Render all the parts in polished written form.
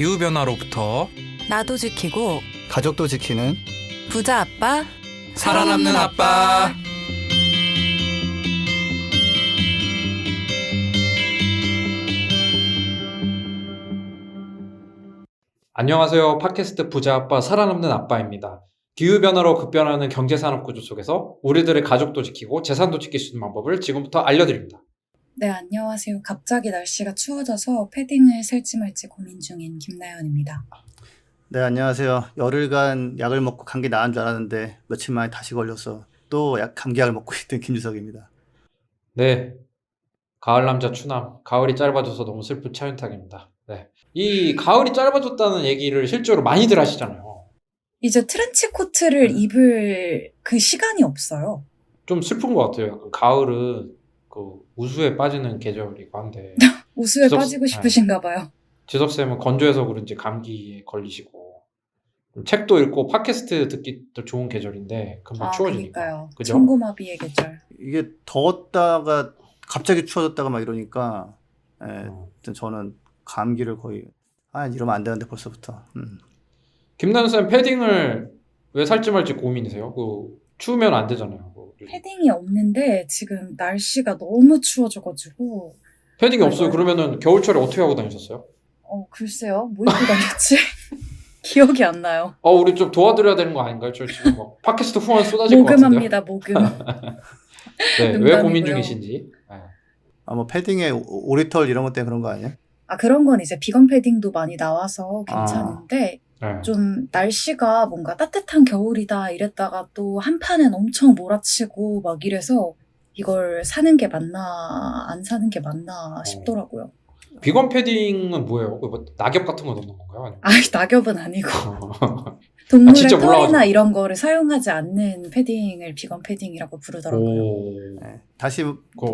기후변화로부터 나도 지키고 가족도 지키는 부자 아빠 살아남는 아빠. 안녕하세요. 팟캐스트 부자 아빠 살아남는 아빠입니다. 기후변화로 급변하는 경제산업 구조 속에서 우리들의 가족도 지키고 재산도 지킬 수 있는 방법을 지금부터 알려드립니다. 네, 안녕하세요. 갑자기 날씨가 추워져서 패딩을 살지 말지 고민 중인 김나연입니다. 네, 안녕하세요. 열흘간 약을 먹고 감기 나은 줄 알았는데 며칠 만에 다시 걸려서 또 감기약을 먹고 있던 김주석입니다. 네, 가을 남자 추남, 가을이 짧아져서 너무 슬픈 차윤탁입니다. 네, 이 가을이 짧아졌다는 얘기를 실제로 많이들 하시잖아요. 이제 트렌치 코트를 입을 그 시간이 없어요. 좀 슬픈 것 같아요. 약간 가을은 그 우수에 빠지는 계절이고 한데 우수에 빠지고 싶으신가 봐요. 지석쌤은 건조해서 그런지 감기에 걸리시고 책도 읽고 팟캐스트 듣기도 좋은 계절인데 금방 추워지니까. 그러니까요. 그죠? 천고마비의 계절. 이게 더웠다가 갑자기 추워졌다가 막 이러니까 저는 감기를 거의 이러면 안 되는데 벌써부터. 김나연쌤 패딩을 왜 살지 말지 고민이세요? 추우면 안 되잖아요. 패딩이 없는데 지금 날씨가 너무 추워져가지고. 패딩이 없어요? 그러면은 겨울철에 어떻게 하고 다니셨어요? 글쎄요. 뭐 입고 다녔지? 기억이 안 나요. 우리 좀 도와드려야 되는 거 아닌가요? 저 지금 막 팟캐스트 후원 쏟아질 것 같은데요. 모금합니다. 모금. 네, 왜 고민 중이신지. 뭐 패딩에 오리털 이런 것 때문에 그런 거 아니에요? 그런 건 이제 비건 패딩도 많이 나와서 괜찮은데 네. 좀 날씨가 뭔가 따뜻한 겨울이다 이랬다가 또 한판은 엄청 몰아치고 막 이래서 이걸 사는 게 맞나 안 사는 게 맞나 싶더라고요. 비건 패딩은 뭐예요? 뭐 낙엽 같은 거 넣는 건가요? 낙엽은 아니고 동물의 진짜 털이나 몰라가지고. 이런 거를 사용하지 않는 패딩을 비건 패딩이라고 부르더라고요. 네, 다시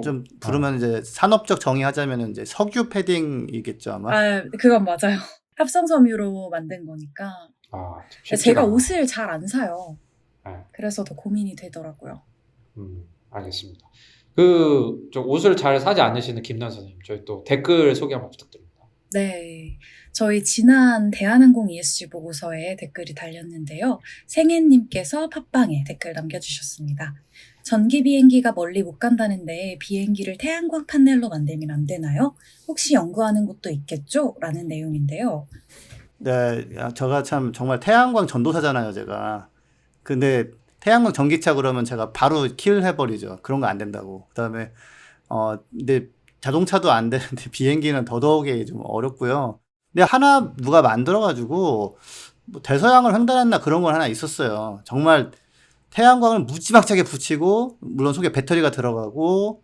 좀 부르면 이제 산업적 정의하자면 이제 석유 패딩이겠죠 아마. 그건 맞아요. 합성 섬유로 만든 거니까. 제가 옷을 잘 안 사요. 그래서 더 고민이 되더라고요. 알겠습니다. 저 옷을 잘 사지 않으시는 김나연 선생님, 저희 또 댓글 소개 한번 부탁드립니다. 네, 저희 지난 대한항공 ESG 보고서에 댓글이 달렸는데요. 생애님께서 팟빵에 댓글 남겨주셨습니다. 전기 비행기가 멀리 못 간다는데 비행기를 태양광 판넬로 만들면 안 되나요? 혹시 연구하는 곳도 있겠죠? 라는 내용인데요. 네, 제가 참 정말 태양광 전도사잖아요, 제가. 근데 태양광 전기차 그러면 제가 바로 킬 해버리죠. 그런 거 안 된다고. 그다음에 근데 자동차도 안 되는데 비행기는 더더욱이 좀 어렵고요. 근데 하나 누가 만들어가지고 뭐 대서양을 횡단했나 그런 건 하나 있었어요. 정말 태양광을 무지막지하게 붙이고 물론 속에 배터리가 들어가고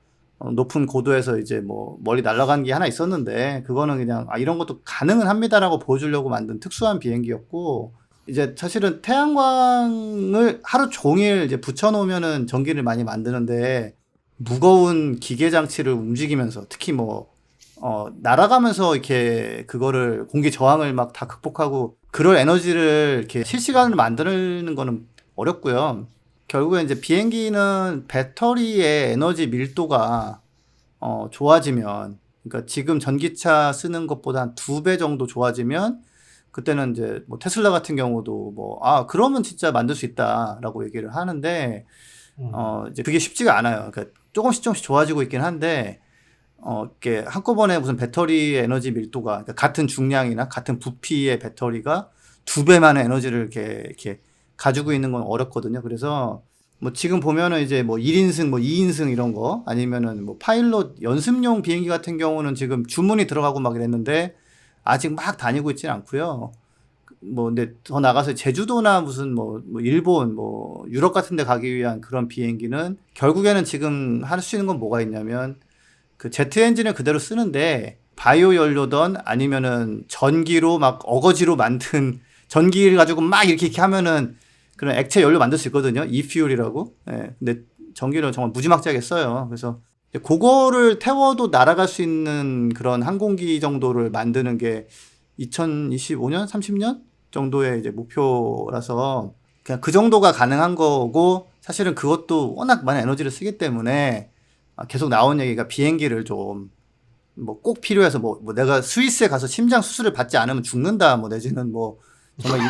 높은 고도에서 이제 뭐 멀리 날아간 게 하나 있었는데 그거는 그냥 이런 것도 가능은 합니다라고 보여주려고 만든 특수한 비행기였고 이제 사실은 태양광을 하루 종일 이제 붙여놓으면은 전기를 많이 만드는데 무거운 기계 장치를 움직이면서 특히 날아가면서 이렇게 그거를 공기 저항을 막 다 극복하고 그럴 에너지를 이렇게 실시간으로 만드는 거는 어렵고요. 결국에 이제 비행기는 배터리의 에너지 밀도가 좋아지면 그러니까 지금 전기차 쓰는 것보다 한 2배 정도 좋아지면 그때는 이제 뭐 테슬라 같은 경우도 그러면 진짜 만들 수 있다라고 얘기를 하는데 이제 그게 쉽지가 않아요. 그러니까 조금씩 좋아지고 있긴 한데 이렇게 한꺼번에 무슨 배터리 에너지 밀도가 그러니까 같은 중량이나 같은 부피의 배터리가 2배만의 에너지를 이렇게 가지고 있는 건 어렵거든요. 그래서 뭐 지금 보면은 이제 뭐 1인승, 뭐 2인승 이런 거 아니면은 뭐 파일럿 연습용 비행기 같은 경우는 지금 주문이 들어가고 막 이랬는데 아직 막 다니고 있지는 않고요. 근데 더 나가서 제주도나 무슨 일본, 유럽 같은 데 가기 위한 그런 비행기는 결국에는 지금 할 수 있는 건 뭐가 있냐면 그 제트 엔진을 그대로 쓰는데 바이오 연료든 아니면은 전기로 막 어거지로 만든 전기를 가지고 막 이렇게 하면은 그런 액체 연료 만들 수 있거든요. 이퓨얼이라고. 근데 전기를 정말 무지막지하게 써요. 그래서 그거를 태워도 날아갈 수 있는 그런 항공기 정도를 만드는 게 2025년, 30년 정도의 이제 목표라서 그냥 그 정도가 가능한 거고 사실은 그것도 워낙 많은 에너지를 쓰기 때문에 계속 나온 얘기가 비행기를 좀 뭐 꼭 필요해서 뭐 내가 스위스에 가서 심장 수술을 받지 않으면 죽는다 뭐 내지는 뭐 정말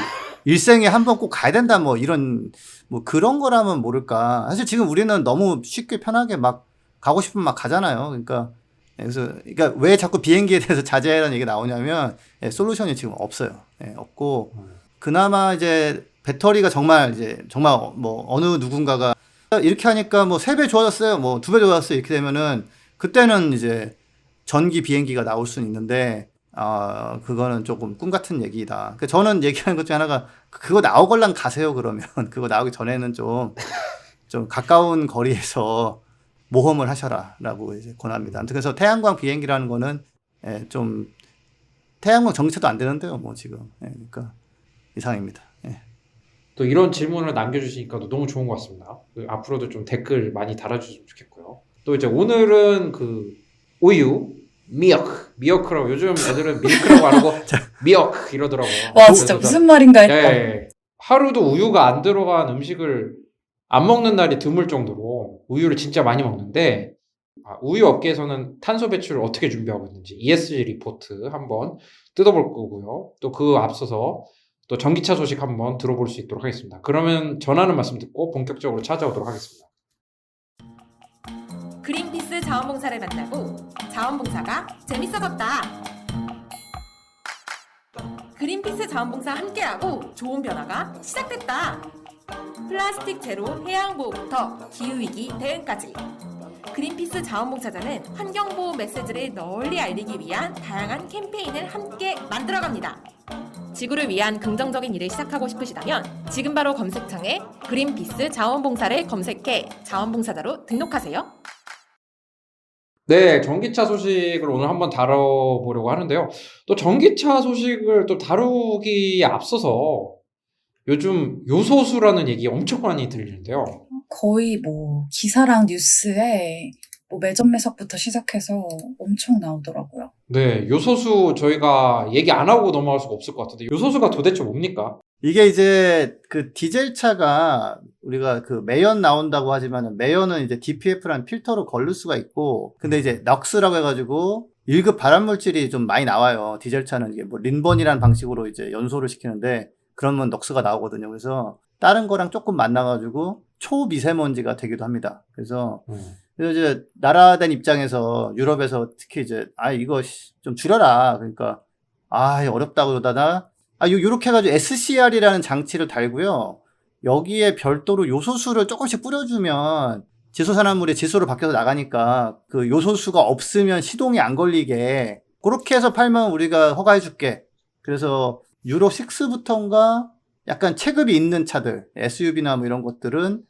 일생에 한 번 꼭 가야 된다 뭐 이런 뭐 그런 거라면 모를까. 사실 지금 우리는 너무 쉽게 편하게 막 가고 싶으면 막 가잖아요. 그러니까 왜 자꾸 비행기에 대해서 자제하라는 얘기가 나오냐면 솔루션이 지금 없어요. 없고 그나마 이제 배터리가 정말 뭐 어느 누군가가 이렇게 하니까 뭐 3배 좋아졌어요. 뭐 2배 좋아졌어요. 이렇게 되면은 그때는 이제 전기 비행기가 나올 수는 있는데 그거는 조금 꿈 같은 얘기다. 그러니까 저는 얘기하는 것 중에 하나가 그거 나오걸랑 가세요. 그러면 그거 나오기 전에는 좀 가까운 거리에서 모험을 하셔라라고 이제 권합니다. 아무튼 그래서 태양광 비행기라는 거는 좀 태양광 전기차도 안 되는데요. 뭐 지금 그러니까 이상입니다. 또 이런 질문을 남겨주시니까 너무 좋은 것 같습니다. 앞으로도 좀 댓글 많이 달아주시면 좋겠고요. 또 이제 오늘은 그 우유 미어크라고 요즘 애들은 밀크라고 안 하고 미어크 이러더라고요. 와 진짜 무슨 말인가 했다. 예. 하루도 우유가 안 들어간 음식을 안 먹는 날이 드물 정도로 우유를 진짜 많이 먹는데 우유 업계에서는 탄소 배출을 어떻게 준비하고 있는지 ESG 리포트 한번 뜯어볼 거고요. 또 그 앞서서 또 전기차 소식 한번 들어볼 수 있도록 하겠습니다. 그러면 전하는 말씀 듣고 본격적으로 찾아오도록 하겠습니다. 그린피스 자원봉사를 만나고 자원봉사가 재밌어졌다. 그린피스 자원봉사 함께하고 좋은 변화가 시작됐다. 플라스틱 제로 해양보호부터 기후위기 대응까지 그린피스 자원봉사자는 환경보호 메시지를 널리 알리기 위한 다양한 캠페인을 함께 만들어갑니다. 지구를 위한 긍정적인 일을 시작하고 싶으시다면 지금 바로 검색창에 그린피스 자원봉사를 검색해 자원봉사자로 등록하세요. 네, 전기차 소식을 오늘 한번 다뤄보려고 하는데요. 또 전기차 소식을 또 다루기에 앞서서 요즘 요소수라는 얘기 엄청 많이 들리는데요. 거의 뭐 기사랑 뉴스에 뭐 매점 매석부터 시작해서 엄청 나오더라고요. 네, 요소수 저희가 얘기 안 하고 넘어갈 수가 없을 것 같은데 요소수가 도대체 뭡니까? 이게 이제 그 디젤 차가 우리가 그 매연 나온다고 하지만 매연은 이제 DPF라는 필터로 걸릴 수가 있고 근데 이제 넉스라고 해가지고 1급 발암물질이 좀 많이 나와요. 디젤 차는 이게 뭐 린번이라는 방식으로 이제 연소를 시키는데 그러면 넉스가 나오거든요. 그래서 다른 거랑 조금 만나가지고 초미세먼지가 되기도 합니다. 그래서 이제 나라된 입장에서 유럽에서 특히 이제 이거 좀 줄여라. 그러니까 어렵다고 그러다가 요렇게 해가지고 SCR이라는 장치를 달고요. 여기에 별도로 요소수를 조금씩 뿌려주면 지소산화물이 지소로 바뀌어서 나가니까 그 요소수가 없으면 시동이 안 걸리게 그렇게 해서 팔면 우리가 허가해줄게. 그래서 유로 6부터인가 약간 체급이 있는 차들, SUV나 뭐 이런 것들은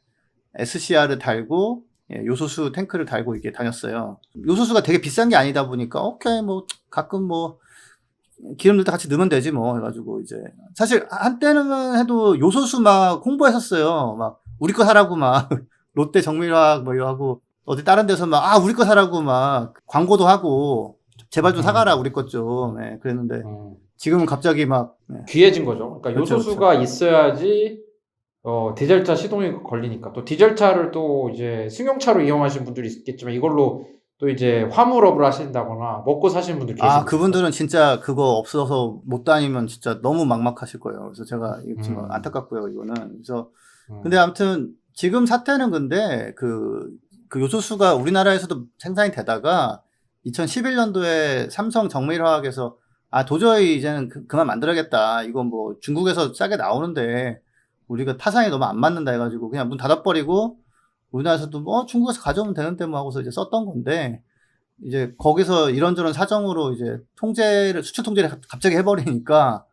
SCR을 달고 요소수 탱크를 달고 이게 다녔어요. 요소수가 되게 비싼 게 아니다 보니까 오케이 뭐 가끔 뭐 기름 넣을 때 같이 넣으면 되지 뭐 해가지고 이제 사실 한때는 해도 요소수 막 홍보했었어요. 막 우리 거 사라고 막 롯데 정밀화학 뭐 이거 하고 어디 다른 데서 막 우리 거 사라고 막 광고도 하고 제발 좀 사가라 우리 것 좀 그랬는데 지금은 갑자기 막 귀해진 거죠. 그러니까 그렇죠, 요소수가 그렇죠. 있어야지 디젤차 시동이 걸리니까 또 디젤차를 또 이제 승용차로 이용하시는 분들이 있겠지만 이걸로 또 이제 화물업을 하신다거나 먹고 사시는 분들 계시고 그분들은 진짜 그거 없어서 못 다니면 진짜 너무 막막하실 거예요. 그래서 제가 지금 안타깝고요, 이거는. 그래서 근데 아무튼 지금 사태는 근데 그 요소수가 우리나라에서도 생산이 되다가 2011년도에 삼성 정밀화학에서 도저히 이제는 그만 만들어야겠다. 이건 뭐 중국에서 싸게 나오는데 우리가 타산이 너무 안 맞는다 해가지고 그냥 문 닫아버리고 우리나라에서도 뭐 중국에서 가져오면 되는데 뭐 하고서 이제 썼던 건데 이제 거기서 이런저런 사정으로 이제 수출 통제를 갑자기 해버리니까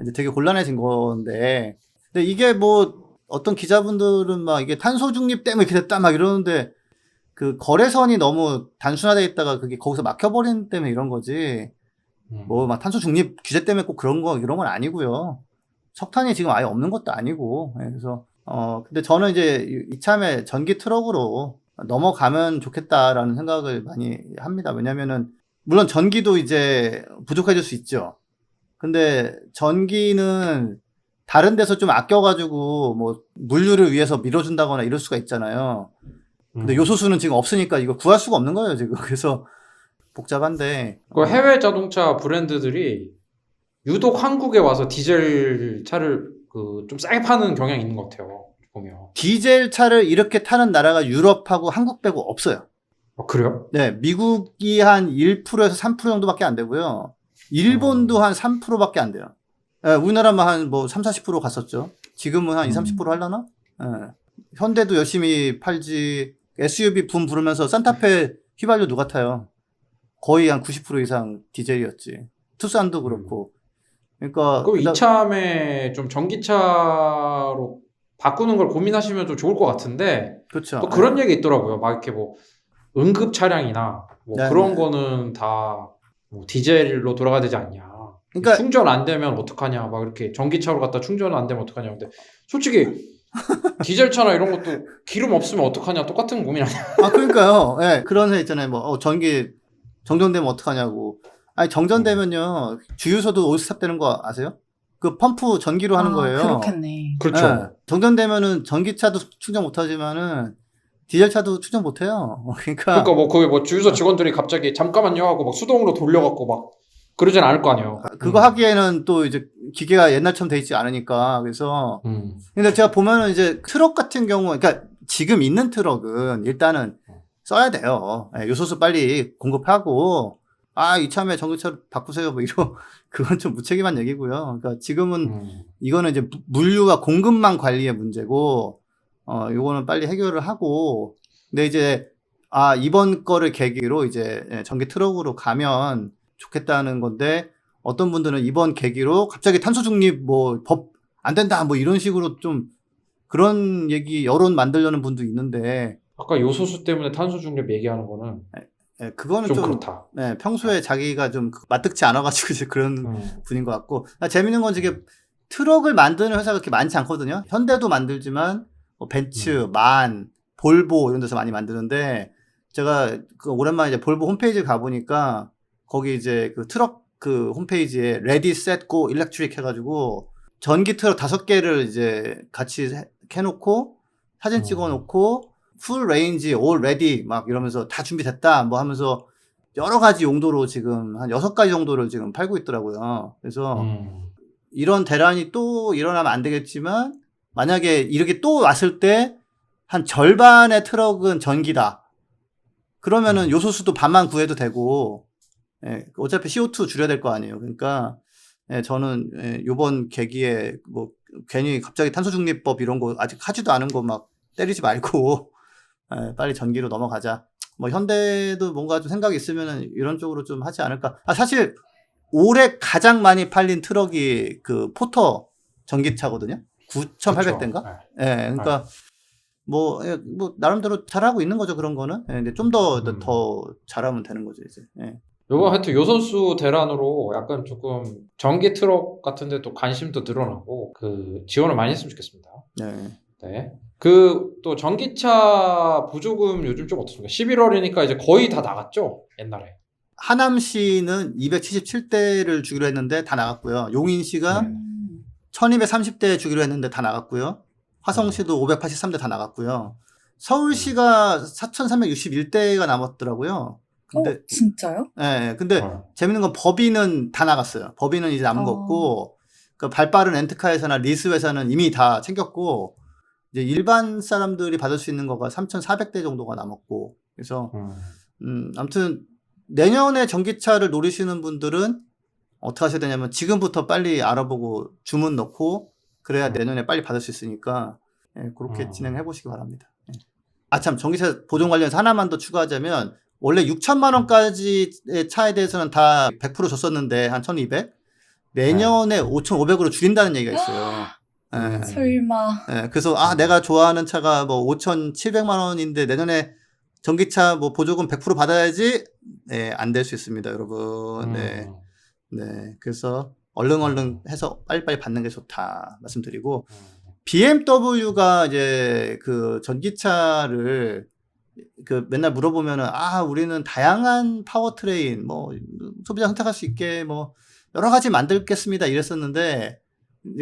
이제 되게 곤란해진 건데 근데 이게 뭐 어떤 기자분들은 막 이게 탄소 중립 때문에 이렇게 됐다 막 이러는데 그 거래선이 너무 단순화돼 있다가 그게 거기서 막혀버린 때문에 이런 거지 뭐 막 탄소 중립 규제 때문에 꼭 이런 건 아니고요. 석탄이 지금 아예 없는 것도 아니고 그래서 근데 저는 이제 이참에 전기 트럭으로 넘어가면 좋겠다라는 생각을 많이 합니다. 왜냐면은 물론 전기도 이제 부족해질 수 있죠. 근데 전기는 다른 데서 좀 아껴가지고 뭐 물류를 위해서 밀어준다거나 이럴 수가 있잖아요. 근데 요소수는 지금 없으니까 이거 구할 수가 없는 거예요, 지금. 그래서 복잡한데 그 해외 자동차 브랜드들이 유독 한국에 와서 디젤 차를 그 좀 싸게 파는 경향이 있는 것 같아요. 보면. 디젤 차를 이렇게 타는 나라가 유럽하고 한국 빼고 없어요. 그래요? 네, 미국이 한 1%에서 3% 정도밖에 안 되고요. 일본도 한 3%밖에 안 돼요. 예, 우리나라만 한 뭐 3, 40% 갔었죠. 지금은 한 20, 30% 하려나? 예. 현대도 열심히 팔지. SUV 붐 부르면서 산타페 휘발유 누가 타요? 거의 한 90% 이상 디젤이었지. 투싼도 그렇고. 그러니까 그럼 이참에 좀 전기차로 바꾸는 걸 고민하시면 좀 좋을 것 같은데 그렇죠. 또 그런 얘기 있더라고요. 막 이렇게 뭐 응급 차량이나 뭐 네, 그런 네. 거는 다 뭐 디젤로 돌아가야 되지 않냐. 그러니까 충전 안 되면 어떡하냐. 막 이렇게 전기차로 갖다 충전 안 되면 어떡하냐. 근데 솔직히 디젤차나 이런 것도 기름 없으면 어떡하냐. 똑같은 고민 아니야. 아, 그러니까요. 예, 그런 애 있잖아요. 뭐, 전기 정전되면 어떡하냐고. 아니, 정전되면요. 주유소도 올스탑 되는 거 아세요? 그 펌프 전기로 하는 거예요. 그렇겠네. 그렇죠. 예, 정전되면은 전기차도 충전 못 하지만은 디젤차도 충전 못 해요. 그러니까 뭐 거기 뭐 주유소 직원들이 갑자기 잠깐만요 하고 막 수동으로 돌려갖고 막 그러진 않을 거 아니에요. 그거 하기에는 또 이제 기계가 옛날처럼 돼 있지 않으니까. 그래서 근데 제가 보면은 이제 트럭 같은 경우, 그러니까 지금 있는 트럭은 일단은 써야 돼요. 예, 요소수 빨리 공급하고, 아, 이참에 전기차로 바꾸세요. 뭐 그건 좀 무책임한 얘기고요. 그러니까 지금은 이거는 이제 물류와 공급망 관리의 문제고, 요거는 빨리 해결을 하고, 근데 이제, 이번 거를 계기로 이제 전기 트럭으로 가면 좋겠다는 건데, 어떤 분들은 이번 계기로 갑자기 탄소 중립 뭐 법 안 된다 뭐 이런 식으로 좀 그런 얘기 여론 만들려는 분도 있는데 아까 요소수 때문에 탄소 중립 얘기하는 거는 예, 그거는 좀 좀 그렇다. 평소에 자기가 좀 마뜩지 않아가지고 이제 그런 분인 것 같고 재밌는 건 이게 트럭을 만드는 회사가 그렇게 많지 않거든요. 현대도 만들지만 뭐 벤츠, 만, 볼보 이런 데서 많이 만드는데 제가 그 오랜만에 이제 볼보 홈페이지 가보니까 거기 이제 그 트럭 그 홈페이지에 레디 셋 고 일렉트릭 해가지고 전기 트럭 5개를 이제 같이 해놓고 사진 찍어놓고 풀 레인지 올 레디 막 이러면서 다 준비됐다 뭐 하면서 여러 가지 용도로 지금 한 6가지 정도를 지금 팔고 있더라고요. 그래서 이런 대란이 또 일어나면 안 되겠지만 만약에 이렇게 또 왔을 때 한 절반의 트럭은 전기다. 그러면은 요소수도 반만 구해도 되고 예, 어차피 CO2 줄여야 될 거 아니에요. 그러니까 예, 저는 요번 계기에 뭐 괜히 갑자기 탄소중립법 이런 거 아직 하지도 않은 거 막 때리지 말고 예, 빨리 전기로 넘어가자. 뭐 현대도 뭔가 좀 생각이 있으면은 이런 쪽으로 좀 하지 않을까. 사실 올해 가장 많이 팔린 트럭이 그 포터 전기차거든요. 9,800대인가? 그렇죠. 예, 그러니까 뭐 나름대로 잘하고 있는 거죠 그런 거는. 예, 근데 좀 더 잘하면 되는 거죠 이제. 예. 요거 하여튼 요소수 대란으로 약간 조금 전기 트럭 같은 데도 관심도 늘어나고 그 지원을 많이 했으면 좋겠습니다. 네. 네. 그 또 전기차 보조금 요즘 좀 어떻습니까? 11월이니까 이제 거의 다 나갔죠? 옛날에. 하남시는 277대를 주기로 했는데 다 나갔고요. 용인시가 네. 1230대 주기로 했는데 다 나갔고요. 화성시도 583대 다 나갔고요. 서울시가 4361대가 남았더라고요. 근데 진짜요? 예, 근데 재밌는 건 법인은 다 나갔어요. 법인은 이제 남은 거 없고, 그 발빠른 렌트카에서나 리스 회사는 이미 다 챙겼고, 이제 일반 사람들이 받을 수 있는 거가 3,400대 정도가 남았고, 그래서, 아무튼, 내년에 전기차를 노리시는 분들은 어떻게 하셔야 되냐면, 지금부터 빨리 알아보고 주문 넣고, 그래야 내년에 빨리 받을 수 있으니까, 예, 그렇게 진행해 보시기 바랍니다. 예. 참, 전기차 보존 관련해서 하나만 더 추가하자면, 원래 6천만 원까지의 차에 대해서는 다 100% 줬었는데 한 1,200. 내년에 5,500으로 줄인다는 얘기가 있어요. 예. 설마. 예, 그래서 내가 좋아하는 차가 뭐 5,700만 원인데 내년에 전기차 뭐 보조금 100% 받아야지. 네, 안 될 수 있습니다, 여러분. 네. 네. 그래서 얼른 해서 빨리빨리 받는 게 좋다 말씀드리고 BMW가 이제 그 전기차를 그 맨날 물어보면은 우리는 다양한 파워트레인 뭐 소비자 선택할 수 있게 뭐 여러 가지 만들겠습니다 이랬었는데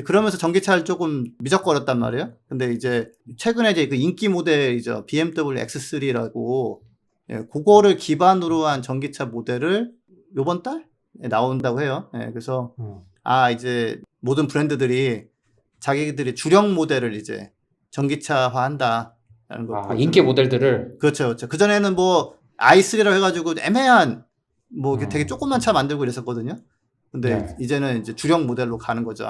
그러면서 전기차를 조금 미적거렸단 말이에요. 근데 이제 최근에 이제 그 인기 모델이죠. BMW X3라고 예, 그거를 기반으로 한 전기차 모델을 요번 달에 나온다고 해요. 예, 그래서 이제 모든 브랜드들이 자기들이 주력 모델을 이제 전기차화한다라는 거. 인기 모델들을. 그렇죠, 그렇죠. 그 전에는 뭐 i3라고 해가지고 애매한 뭐 이렇게 되게 조그만 차 만들고 이랬었거든요. 근데 네. 이제는 이제 주력 모델로 가는 거죠.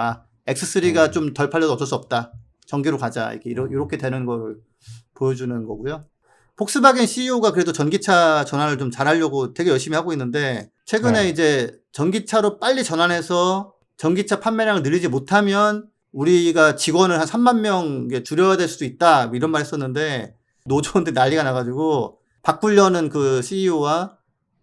X3가 좀 덜 팔려도 어쩔 수 없다. 전기로 가자. 이렇게 되는 걸 보여주는 거고요. 폭스바겐 CEO가 그래도 전기차 전환을 좀 잘하려고 되게 열심히 하고 있는데 최근에 네. 이제 전기차로 빨리 전환해서 전기차 판매량을 늘리지 못하면 우리가 직원을 한 3만 명 줄여야 될 수도 있다 이런 말 했었는데 노조원들 난리가 나가지고 바꾸려는 그 CEO와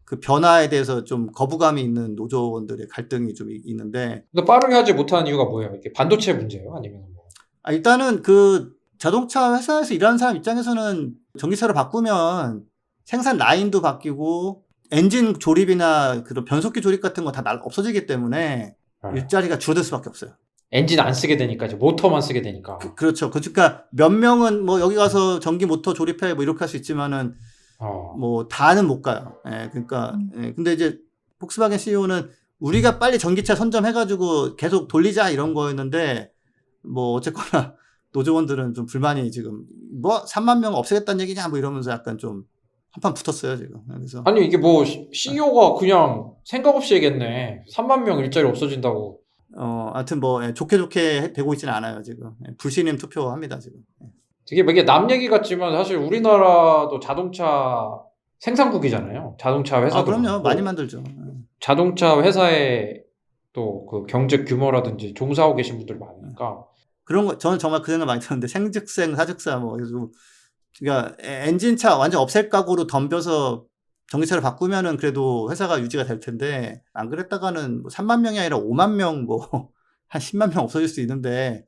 그 변화에 대해서 좀 거부감이 있는 노조원들의 갈등이 좀 있는데. 근데 빠르게 하지 못하는 이유가 뭐예요? 이게 반도체 문제예요? 아니면 뭐? 일단은 그 자동차 회사에서 일하는 사람 입장에서는 전기차로 바꾸면 생산 라인도 바뀌고 엔진 조립이나 그런 변속기 조립 같은 거 다 없어지기 때문에 일자리가 줄어들 수밖에 없어요. 엔진 안 쓰게 되니까 이제 모터만 쓰게 되니까. 그렇죠. 그러니까 몇 명은 뭐 여기 가서 전기 모터 조립해 뭐 이렇게 할 수 있지만은 뭐 다는 못 가요. 예, 그러니까 근데 이제 폭스바겐 CEO는 우리가 빨리 전기차 선점해가지고 계속 돌리자 이런 거였는데 뭐 어쨌거나 노조원들은 좀 불만이 지금 뭐 3만 명 없애겠다는 얘기냐 뭐 이러면서 약간 좀 한판 붙었어요 지금. 그래서 아니 이게 뭐 CEO가 그냥 생각 없이 얘기했네. 3만 명 일자리 없어진다고. 하여튼 뭐 좋게 되고 있지는 않아요 지금. 불신임 투표합니다 지금. 이게 남 얘기 같지만 사실 우리나라도 자동차 생산국이잖아요. 자동차 회사도. 그럼요. 많이 만들죠. 자동차 회사에 또 그 경제 규모라든지 종사하고 계신 분들 많으니까. 그런 거 저는 정말 그 생각 많이 들었는데 생즉생 사즉사 뭐 그래서 그러니까 엔진차 완전 없앨 각오로 덤벼서 전기차를 바꾸면은 그래도 회사가 유지가 될 텐데 안 그랬다가는 뭐 3만 명이 아니라 5만 명 뭐 한 10만 명 없어질 수 있는데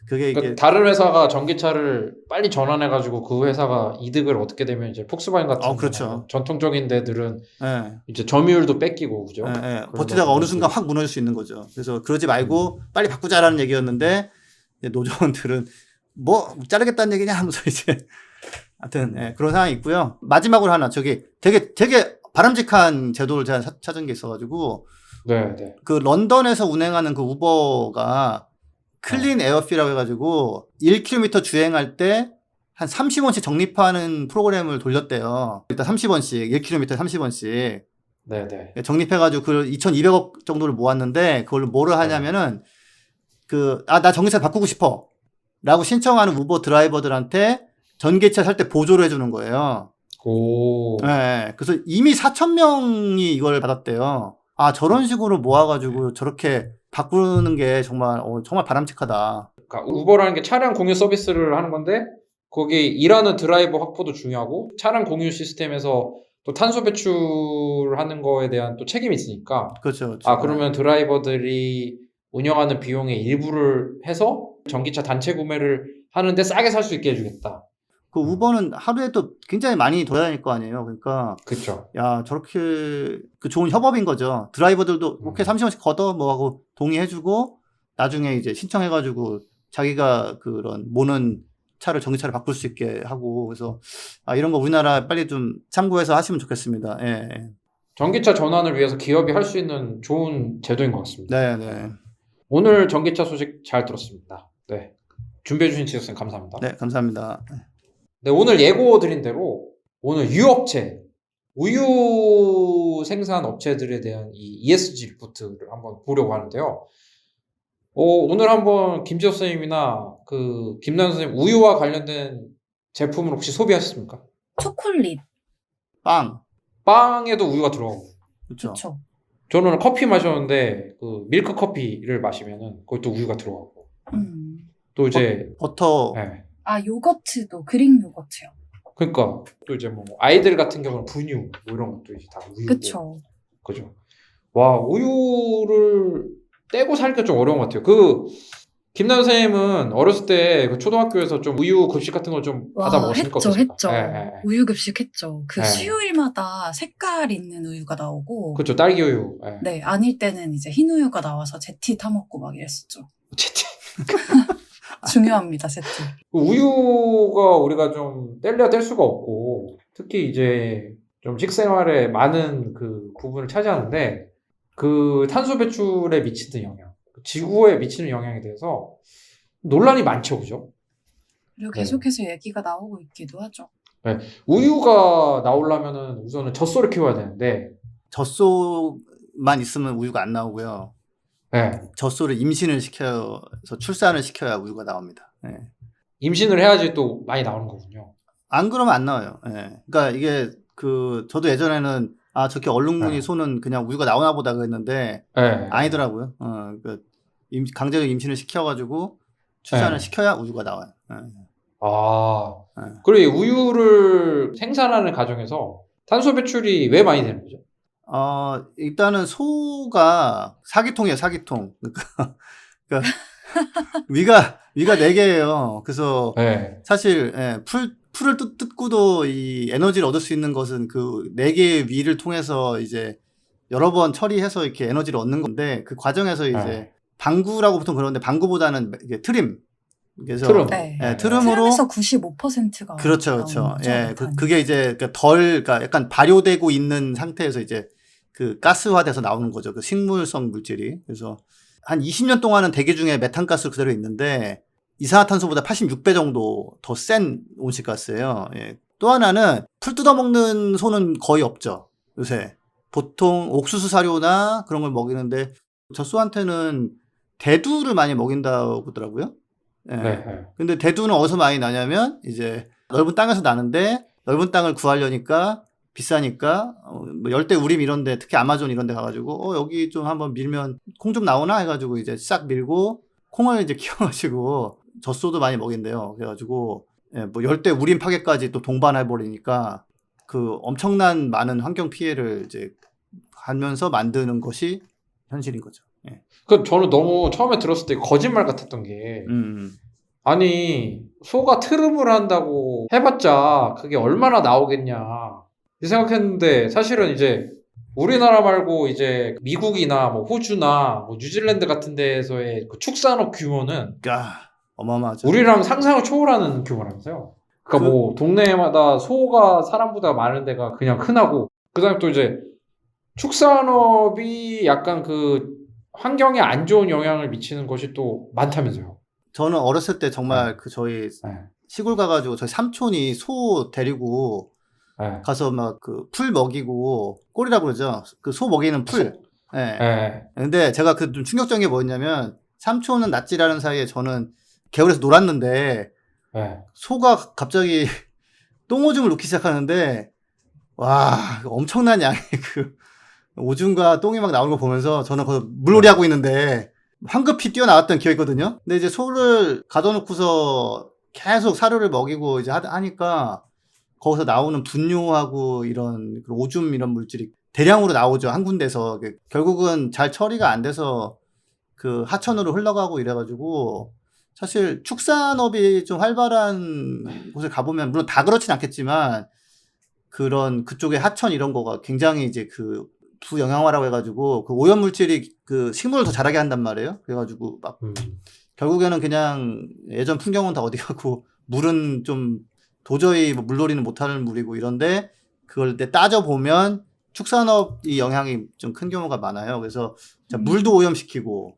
그게 이게 다른 회사가 전기차를 빨리 전환해가지고 그 회사가 이득을 얻게 되면 이제 폭스바겐 같은 그렇죠. 전통적인 데들은 네. 이제 점유율도 뺏기고 그죠? 네. 버티다가 어느 순간 확 무너질 수 있는 거죠. 그래서 그러지 말고 빨리 바꾸자라는 얘기였는데 이제 노조원들은 뭐 자르겠다는 얘기냐 하면서 이제 하여튼 그런 상황이 있고요. 마지막으로 하나 되게 바람직한 제도를 제가 찾은 게 있어가지고 네. 그 런던에서 운행하는 그 우버가 클린 에어피라고 해가지고 1km 주행할 때 한 30원씩 적립하는 프로그램을 돌렸대요. 일단 30원씩 1km에 30원씩 네. 적립해가지고 그 2,200억 정도를 모았는데 그걸로 뭐를 하냐면은 나 전기차 바꾸고 싶어 라고 신청하는 우버 드라이버들한테 전기차 살 때 보조를 해주는 거예요. 오. 네, 그래서 이미 4,000명이 이걸 받았대요. 저런 식으로 모아가지고 저렇게 바꾸는 게 정말 바람직하다. 그러니까 우버라는 게 차량 공유 서비스를 하는 건데 거기 일하는 드라이버 확보도 중요하고 차량 공유 시스템에서 또 탄소 배출하는 거에 대한 또 책임이 있으니까. 그렇죠. 그러면 드라이버들이 운영하는 비용의 일부를 해서 전기차 단체 구매를 하는데 싸게 살 수 있게 해주겠다. 그 우버는 하루에도 굉장히 많이 돌아야 다닐 거 아니에요. 그러니까 그렇죠. 야 저렇게 그 좋은 협업인 거죠. 드라이버들도 오케이 30원씩 걷어 뭐 하고 동의해주고 나중에 이제 신청해가지고 자기가 그런 모는 차를 전기차를 바꿀 수 있게 하고 그래서 이런 거 우리나라 빨리 좀 참고해서 하시면 좋겠습니다. 예. 전기차 전환을 위해서 기업이 할 수 있는 좋은 제도인 것 같습니다. 네. 오늘 전기차 소식 잘 들었습니다. 네. 준비해 주신 지수님 감사합니다. 네, 감사합니다. 네, 오늘 예고 드린 대로 오늘 우유 생산 업체들에 대한 이 ESG 리포트를 한번 보려고 하는데요. 오늘 한번 김지호 선생님이나 그 김나연 선생님 우유와 관련된 제품을 혹시 소비하셨습니까? 초콜릿. 빵에도 우유가 들어가고. 그렇죠. 저는 커피 마셨는데 그 밀크 커피를 마시면은 그것도 우유가 들어가고. 또 이제 버터. 네. 요거트도 그릭 요거트요. 그러니까 또 이제 뭐 아이들 같은 경우는 분유 뭐 이런 것도 이제 다 우유고. 그죠. 와, 우유를 떼고 살기가 좀 어려운 것 같아요. 그 김나연 선생님은 어렸을 때 그 초등학교에서 좀 우유 급식 같은 걸 좀 받아 먹었으니까. 했죠. 네. 우유 급식 했죠. 그 네. 수요일마다 색깔 있는 우유가 나오고. 그렇죠. 딸기 우유. 네, 아닐 때는 이제 흰 우유가 나와서 제티 타먹고 막 이랬었죠. 제티. 중요합니다, 제티. 우유가 우리가 좀 뗄래야 뗄 수가 없고 특히 이제 좀 식생활에 많은 그 부분을 차지하는데 그 탄소 배출에 미치는 영향, 지구에 미치는 영향에 대해서 논란이 많죠, 그죠? 그리고 네. 계속해서 얘기가 나오고 있기도 하죠. 우유가 나오려면은 우선은 젖소를 키워야 되는데, 젖소만 있으면 우유가 안 나오고요. 네. 젖소를 임신을 시켜서 출산을 시켜야 우유가 나옵니다. 예. 임신을 해야지 또 많이 나오는 거군요. 안 그러면 안 나와요. 예. 그러니까 이게 저도 예전에는 저렇게 얼룩무늬 네. 소는 그냥 우유가 나오나 보다 그랬는데 네. 아니더라고요. 강제로 임신을 시켜가지고 출산을 네. 시켜야 우유가 나와요. 예. 네. 그리고 이 우유를 생산하는 과정에서 탄소 배출이 왜 많이 되는 거죠? 일단은 소가 사기통이에요, 사기통. 그러니까 위가 4개예요. 그래서 네. 사실 풀을 뜯고도 이 에너지를 얻을 수 있는 것은 그 4개의 위를 통해서 이제 여러 번 처리해서 이렇게 에너지를 얻는 건데 그 과정에서 이제 네. 방구라고 보통 그러는데 방구보다는 이게 트림. 그래서 트름. 네. 트름으로 트름에서 95%가 그렇죠. 네. 그게 이제 그러니까 약간 발효되고 있는 상태에서 이제 그 가스화돼서 나오는 거죠. 그 식물성 물질이. 그래서 한 20년 동안은 대기 중에 메탄가스로 그대로 있는데 이산화탄소보다 86배 정도 더 센 온실가스예요. 예. 또 하나는 풀 뜯어먹는 소는 거의 없죠. 요새 보통 옥수수 사료나 그런 걸 먹이는데 젖소한테는 대두를 많이 먹인다고 그러더라고요. 예. 네. 근데 대두는 어디서 많이 나냐면 이제 넓은 땅에서 나는데 넓은 땅을 구하려니까 비싸니까 뭐 열대 우림 이런데 특히 아마존 이런데 가가지고 여기 좀 한번 밀면 콩 좀 나오나 해가지고 이제 싹 밀고 콩을 이제 키워가지고 젖소도 많이 먹인대요. 그래가지고 뭐 열대 우림 파괴까지 또 동반해 버리니까 그 엄청난 많은 환경 피해를 이제 하면서 만드는 것이 현실인 거죠. 예. 그 저는 너무 처음에 들었을 때 거짓말 같았던 게 아니 소가 트름을 한다고 해봤자 그게 얼마나 나오겠냐 이 생각했는데 사실은 이제 우리나라 말고 이제 미국이나 뭐 호주나 뭐 뉴질랜드 같은 데에서의 그 축산업 규모는 어마어마하죠. 우리랑 상상을 초월하는 규모라면서요. 그러니까 뭐 동네마다 소가 사람보다 많은 데가 그냥 흔하고 그다음에 또 이제 축산업이 약간 그 환경에 안 좋은 영향을 미치는 것이 또 많다면서요. 저는 어렸을 때 정말 저희 시골 가가지고 저희 삼촌이 소 데리고 가서 막 그 풀 먹이고 꼴이라고 그러죠. 그 소 먹이는 풀. 근데 제가 그 좀 충격적인 게 뭐였냐면 삼촌은 낯질하는 사이에 저는 개울에서 놀았는데 소가 갑자기 똥오줌을 놓기 시작하는데 와 엄청난 양의 그 오줌과 똥이 막 나오는 거 보면서 저는 거기서 물놀이 하고 있는데 황급히 뛰어나왔던 기억이 있거든요. 근데 이제 소를 가둬놓고서 계속 사료를 먹이고 이제 하니까 거기서 나오는 분뇨하고 이런 오줌 이런 물질이 대량으로 나오죠. 한 군데서. 결국은 잘 처리가 안 돼서 그 하천으로 흘러가고 이래가지고 사실 축산업이 좀 활발한 곳에 가보면 물론 다 그렇진 않겠지만 그쪽에 하천 이런 거가 굉장히 이제 그 부영양화라고 해가지고 그 오염물질이 그 식물을 더 자라게 한단 말이에요. 그래가지고 막 결국에는 그냥 예전 풍경은 다 어디 가고 물은 좀 도저히 뭐 물놀이는 못하는 물이고 이런데 그걸 따져보면 축산업이 영향이 좀 큰 경우가 많아요. 그래서 물도 오염시키고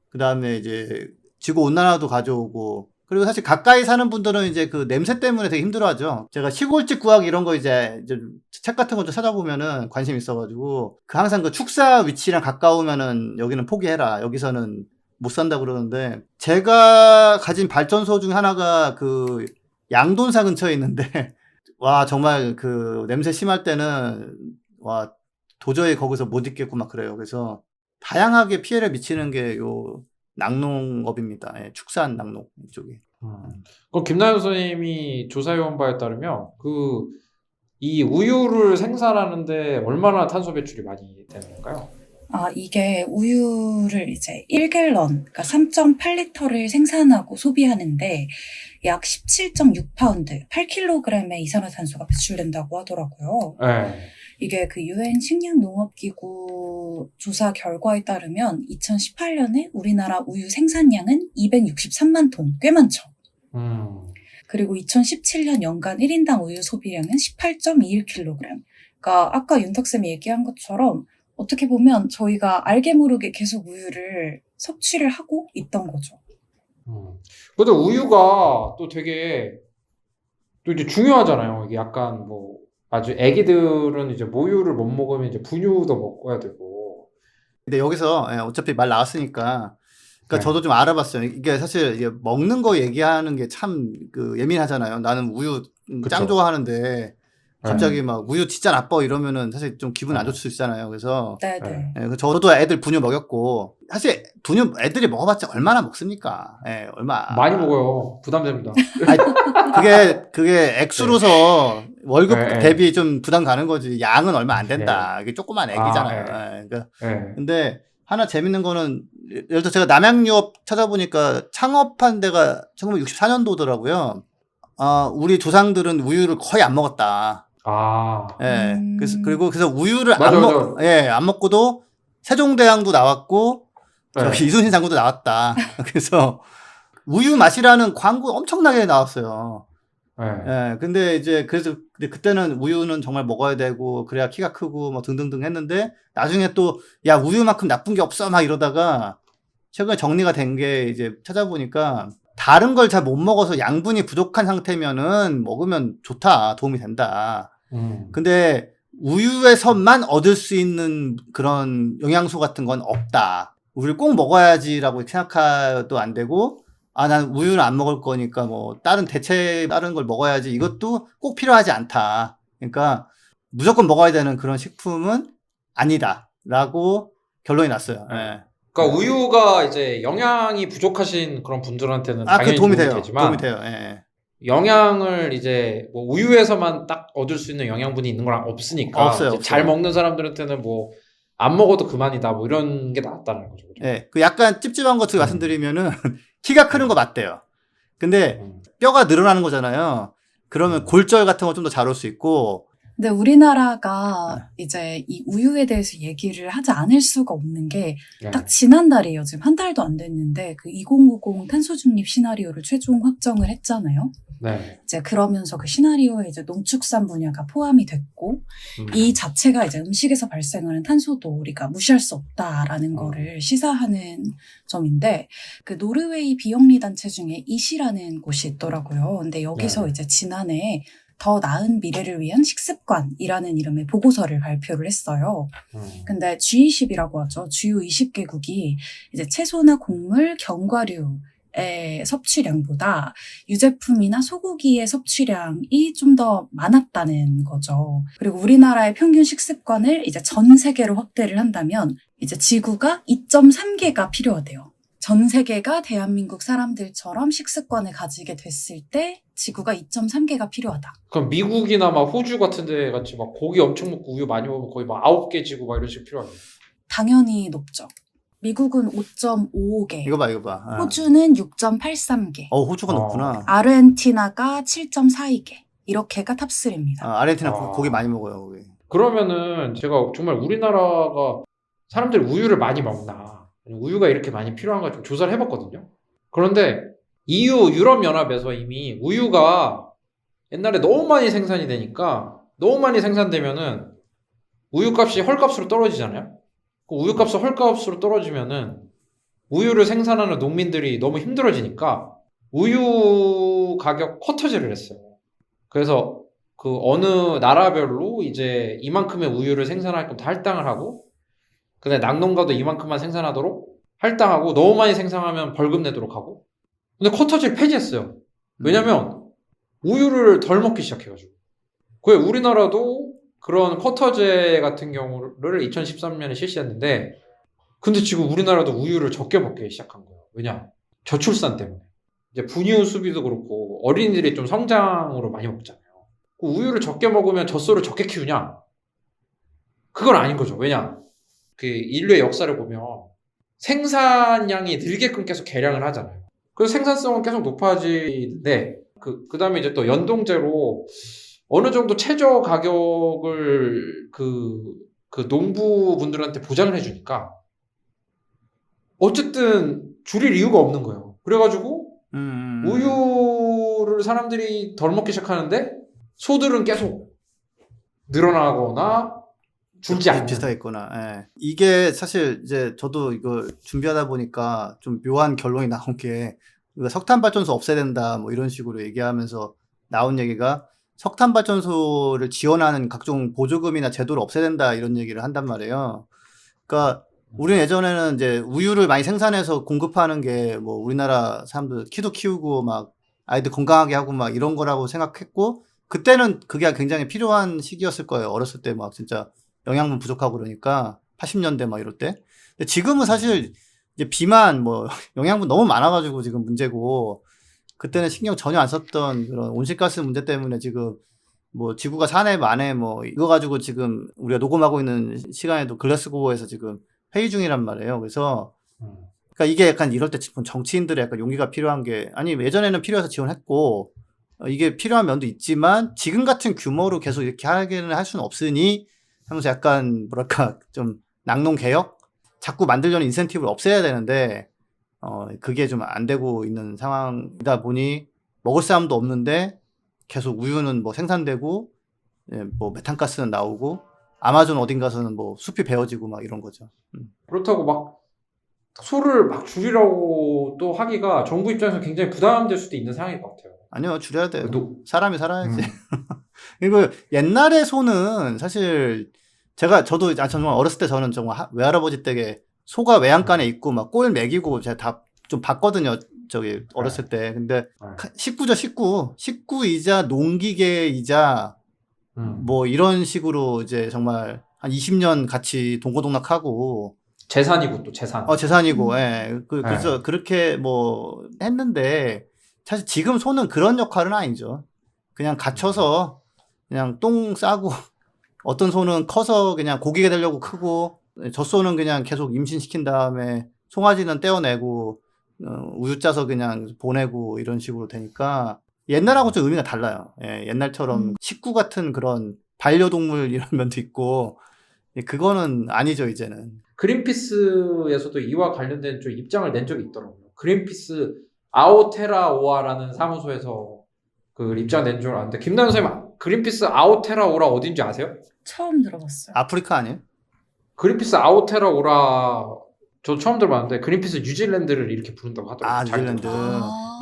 그 다음에 이제 지구온난화도 가져오고 그리고 사실 가까이 사는 분들은 이제 그 냄새 때문에 되게 힘들어하죠. 제가 시골집 구하기 이런 거 이제 책 같은 거 좀 찾아보면은 관심 있어가지고 항상 그 축사 위치랑 가까우면은 여기는 포기해라. 여기서는 못 산다 그러는데 제가 가진 발전소 중 하나가 그 양돈사 근처에 있는데 와 정말 그 냄새 심할 때는 와 도저히 거기서 못 있겠고 막 그래요. 그래서 다양하게 피해를 미치는 게 요 낙농업입니다. 축산 낙농 이쪽이. 그럼 김나연 선생님이 조사해온 바에 따르면 이 우유를 생산하는데 얼마나 탄소 배출이 많이 되는 건가요? 이게 우유를 이제 1갤런, 그러니까 3.8리터를 생산하고 소비하는데 약 17.6파운드, 8kg의 이산화탄소가 배출된다고 하더라고요. 이게 그 유엔 식량농업기구 조사 결과에 따르면 2018년에 우리나라 우유 생산량은 263만 톤, 꽤 많죠. 그리고 2017년 연간 1인당 우유 소비량은 18.21kg. 그러니까 아까 윤탁쌤이 얘기한 것처럼 어떻게 보면 저희가 알게 모르게 계속 우유를 섭취를 하고 있던 거죠. 근데 우유가 또 되게 또 이제 중요하잖아요. 이게 약간 뭐 아주 애기들은 이제 모유를 못 먹으면 이제 분유도 먹어야 되고. 근데 여기서 어차피 말 나왔으니까 그러니까 네. 저도 좀 알아봤어요. 이게 사실 이게 먹는 거 얘기하는 게 참 그 예민하잖아요. 나는 우유 짱 그쵸. 좋아하는데 갑자기 막 우유 진짜 나빠 이러면은 사실 좀 기분 안 좋을 수 있잖아요. 그래서 네네. 그래서 저도 애들 분유 먹였고 사실 분유 애들이 먹어봤자 얼마나 먹습니까? 얼마 많이 먹어요. 부담됩니다. 아니, 그게 액수로서 월급 네, 네. 대비 좀 부담 가는 거지. 양은 얼마 안 된다. 이게 조그만 애기잖아요. 네. 그러니까 네. 근데 하나 재밌는 거는 예를 들어 제가 남양유업 찾아보니까 창업한 데가 1964년도더라고요. 우리 조상들은 우유를 거의 안 먹었다. 아, 예. 그래서 우유를 맞아요. 안 먹고도 세종대왕도 나왔고 저기 네. 이순신 장군도 나왔다. 그래서 우유 마시라는 광고 엄청나게 나왔어요. 네. 예. 근데 이제 그래서 근데 그때는 우유는 정말 먹어야 되고 그래야 키가 크고 뭐 등등등 했는데 나중에 또 야 우유만큼 나쁜 게 없어 막 이러다가 최근에 정리가 된 게 이제 찾아보니까 다른 걸 잘 못 먹어서 양분이 부족한 상태면은 먹으면 좋다. 도움이 된다. 근데 우유에서만 얻을 수 있는 그런 영양소 같은 건 없다. 우유를 꼭 먹어야지라고 생각해도 안 되고 난 우유는 안 먹을 거니까 뭐 다른 걸 먹어야지 이것도 꼭 필요하지 않다. 그러니까 무조건 먹어야 되는 그런 식품은 아니다라고 결론이 났어요. 예. 그러니까 우유가 이제 영양이 부족하신 그런 분들한테는 당연히 도움이 도움이 돼요. 되지만 도움이 돼요. 예. 영양을 이제 뭐 우유에서만 딱 얻을 수 있는 영양분이 있는 거랑 없으니까 없어요. 이제 잘 먹는 사람들한테는 뭐 안 먹어도 그만이다 뭐 이런 게 낫다는 거죠. 그죠? 예. 그 약간 찝찝한 것들 말씀드리면은 키가 크는 거 맞대요. 근데 뼈가 늘어나는 거잖아요. 그러면 골절 같은 거 좀 더 잘 올 수 있고. 근데 우리나라가 이제 이 우유에 대해서 얘기를 하지 않을 수가 없는 게 딱 지난달이에요. 지금 한 달도 안 됐는데 그 2050 탄소 중립 시나리오를 최종 확정을 했잖아요. 네. 이제 그러면서 그 시나리오에 이제 농축산 분야가 포함이 됐고 이 자체가 이제 음식에서 발생하는 탄소도 우리가 무시할 수 없다라는 거를 시사하는 점인데 그 노르웨이 비영리 단체 중에 이시라는 곳이 있더라고요. 근데 여기서 이제 지난해 더 나은 미래를 위한 식습관이라는 이름의 보고서를 발표를 했어요. 근데 G20이라고 하죠. 주요 20개국이 이제 채소나 곡물, 견과류의 섭취량보다 유제품이나 소고기의 섭취량이 좀 더 많았다는 거죠. 그리고 우리나라의 평균 식습관을 이제 전 세계로 확대를 한다면 이제 지구가 2.3개가 필요하대요. 전 세계가 대한민국 사람들처럼 식습관을 가지게 됐을 때 지구가 2.3개가 필요하다. 그럼 미국이나 막 호주 같은 데 같이 막 고기 엄청 먹고 우유 많이 먹으면 거의 막 9개 지고 막 이런 식으로 필요하겠네. 당연히 높죠. 미국은 5.55개. 이거 봐. 호주는 6.83개. 호주가 높구나. 아르헨티나가 7.42개. 이렇게가 탑3입니다. 아르헨티나 고기 많이 먹어요, 거기. 그러면은 제가 정말 우리나라가 사람들이 우유를 많이 먹나, 우유가 이렇게 많이 필요한가 좀 조사를 해봤거든요. 그런데 EU 유럽연합에서 이미 우유가 옛날에 너무 많이 생산이 되니까 너무 많이 생산되면은 우유값이 헐값으로 떨어지잖아요. 그 우유값이 헐값으로 떨어지면은 우유를 생산하는 농민들이 너무 힘들어지니까 우유 가격 쿼터제를 했어요. 그래서 그 어느 나라별로 이제 이만큼의 우유를 생산할 거면 다 할당을 하고, 근데 낙농가도 이만큼만 생산하도록 할당하고 너무 많이 생산하면 벌금 내도록 하고. 근데 쿼터제를 폐지했어요. 왜냐면 우유를 덜 먹기 시작해가지고. 그게 우리나라도 그런 쿼터제 같은 경우를 2013년에 실시했는데, 근데 지금 우리나라도 우유를 적게 먹기 시작한 거예요. 왜냐? 저출산 때문에. 이제 분유 수비도 그렇고 어린이들이 좀 성장으로 많이 먹잖아요. 우유를 적게 먹으면 젖소를 적게 키우냐? 그건 아닌 거죠. 왜냐? 그 인류의 역사를 보면 생산량이 늘게끔 계속 개량을 하잖아요. 그래서 생산성은 계속 높아지는데 그 다음에 이제 또 연동제로 어느 정도 최저 가격을 그 농부분들한테 보장을 해주니까 어쨌든 줄일 이유가 없는 거예요. 그래가지고 우유를 우유를 사람들이 덜 먹기 시작하는데 소들은 계속 늘어나거나 줄지 않는. 비슷하겠구나. 예. 이게 사실 이제 저도 이거 준비하다 보니까 좀 묘한 결론이 나온 게 우리가 석탄 발전소 없애야 된다 뭐 이런 식으로 얘기하면서 나온 얘기가 석탄 발전소를 지원하는 각종 보조금이나 제도를 없애야 된다 이런 얘기를 한단 말이에요. 그러니까 우리는 예전에는 이제 우유를 많이 생산해서 공급하는 게 뭐 우리나라 사람들 키도 키우고 막 아이들 건강하게 하고 막 이런 거라고 생각했고 그때는 그게 굉장히 필요한 시기였을 거예요. 어렸을 때 막 진짜 영양분 부족하고 그러니까 80년대 막 이럴 때. 근데 지금은 사실 이제 비만 뭐 영양분 너무 많아가지고 지금 문제고 그때는 신경 전혀 안 썼던 그런 온실가스 문제 때문에 지금 뭐 지구가 산해 만해 뭐 이거 가지고 지금 우리가 녹음하고 있는 시간에도 글래스고에서 지금 회의 중이란 말이에요. 그래서 그러니까 이게 약간 이럴 때 정치인들의 약간 용기가 필요한 게 아니 예전에는 필요해서 지원했고 이게 필요한 면도 있지만 지금 같은 규모로 계속 이렇게 하기는 할 수는 없으니 하면서 약간 뭐랄까 좀 낙농 개혁 자꾸 만들려는 인센티브를 없애야 되는데 그게 좀 안 되고 있는 상황이다 보니 먹을 사람도 없는데 계속 우유는 뭐 생산되고 예, 뭐 메탄가스는 나오고 아마존 어딘가서는 뭐 숲이 베어지고 막 이런 거죠. 그렇다고 막 소를 막 줄이라고 또 하기가 정부 입장에서 굉장히 부담될 수도 있는 상황인 것 같아요. 아니요, 줄여야 돼요. 사람이 살아야지. 음. 그리고 옛날의 소는 사실 저도 정말 어렸을 때 저는 정말 외할아버지 댁에 소가 외양간에 있고 막 꼴 먹이고 제가 다 좀 봤거든요. 저기 어렸을 때. 근데 식구죠, 식구. 식구이자 농기계이자 뭐 이런 식으로 이제 정말 한 20년 같이 동고동락하고 재산이고 또 재산. 재산이고, 예. 그래서 그렇게 뭐 했는데 사실 지금 소는 그런 역할은 아니죠. 그냥 갇혀서 그냥 똥 싸고 어떤 소는 커서 그냥 고기가 되려고 크고 저 소는 그냥 계속 임신시킨 다음에 송아지는 떼어내고 우유 짜서 그냥 보내고 이런 식으로 되니까 옛날하고 좀 의미가 달라요. 예, 옛날처럼 식구 같은 그런 반려동물 이런 면도 있고 그거는 아니죠 이제는. 그린피스에서도 이와 관련된 좀 입장을 낸 적이 있더라고요. 그린피스 아오테라오아라는 사무소에서 그 입장 낸 줄 아는데 김나연 선생님 그린피스 아오테라오라 어딘지 아세요? 처음 들어봤어요. 아프리카 아니에요? 그린피스 아오테라오라 저 처음 들어봤는데 그린피스 뉴질랜드를 이렇게 부른다고 하더라고요. 아 뉴질랜드.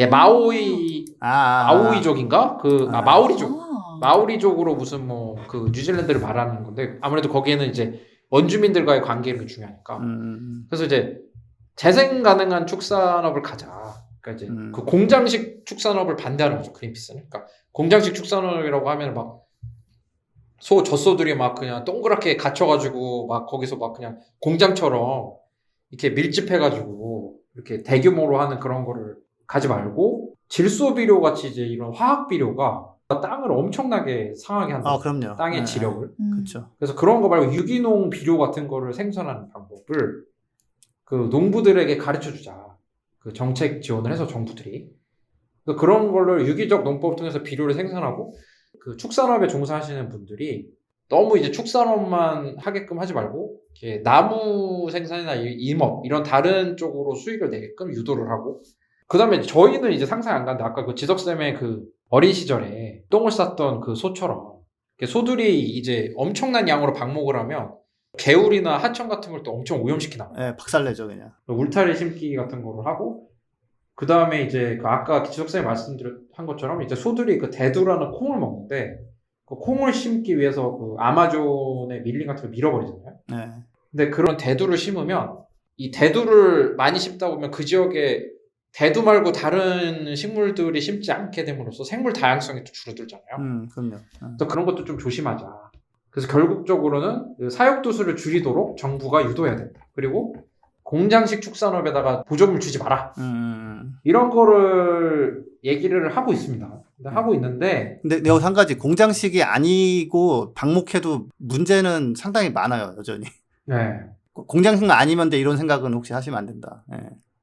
예, 마오이족인가? 마오리족. 마오리족으로 무슨 뭐 그 뉴질랜드를 말하는 건데 아무래도 거기에는 이제 원주민들과의 관계가 중요하니까. 그래서 이제 재생 가능한 축산업을 가자. 그러니까 이제 그 공장식 축산업을 반대하는 거죠. 그린피스는. 그러니까 공장식 축산업이라고 하면 막 젖소들이 막 그냥 동그랗게 갇혀가지고 막 거기서 막 그냥 공장처럼 이렇게 밀집해가지고 이렇게 대규모로 하는 그런 거를 가지 말고 질소 비료 같이 이제 이런 화학 비료가 땅을 엄청나게 상하게 한다. 그럼요. 땅의 지력을. 그렇죠. 그래서 그런 거 말고 유기농 비료 같은 거를 생산하는 방법을 그 농부들에게 가르쳐 주자. 그 정책 지원을 해서 정부들이. 그런 걸로 유기적 농법을 통해서 비료를 생산하고 그 축산업에 종사하시는 분들이 너무 이제 축산업만 하게끔 하지 말고 이렇게 나무 생산이나 임업 이런 다른 쪽으로 수익을 내게끔 유도를 하고 그 다음에 저희는 이제 상상이 안 가는데 아까 그 지석쌤의 그 어린 시절에 똥을 쌌던 그 소처럼 소들이 이제 엄청난 양으로 방목을 하면 개울이나 하천 같은 걸 또 엄청 오염시키나. 네, 박살내죠 그냥. 울타리 심기 같은 거를 하고 그 다음에 이제 그 아까 지석쌤이 한 것처럼 이제 소들이 그 대두라는 콩을 먹는데 그 콩을 심기 위해서 그 아마존의 밀림 같은 걸 밀어버리잖아요. 네. 근데 그런 대두를 심으면 이 대두를 많이 심다 보면 그 지역에 대두 말고 다른 식물들이 심지 않게 됨으로써 생물 다양성이 또 줄어들잖아요. 그럼요. 또 그런 것도 좀 조심하자. 그래서 결국적으로는 그 사육도수를 줄이도록 정부가 유도해야 된다. 그리고 공장식 축산업에다가 보조금을 주지 마라. 이런 거를 얘기를 하고 있습니다. 하고 있는데. 근데 여기 한 가지 공장식이 아니고 방목해도 문제는 상당히 많아요, 여전히. 네. 공장식 아니면 돼 이런 생각은 혹시 하시면 안 된다. 네.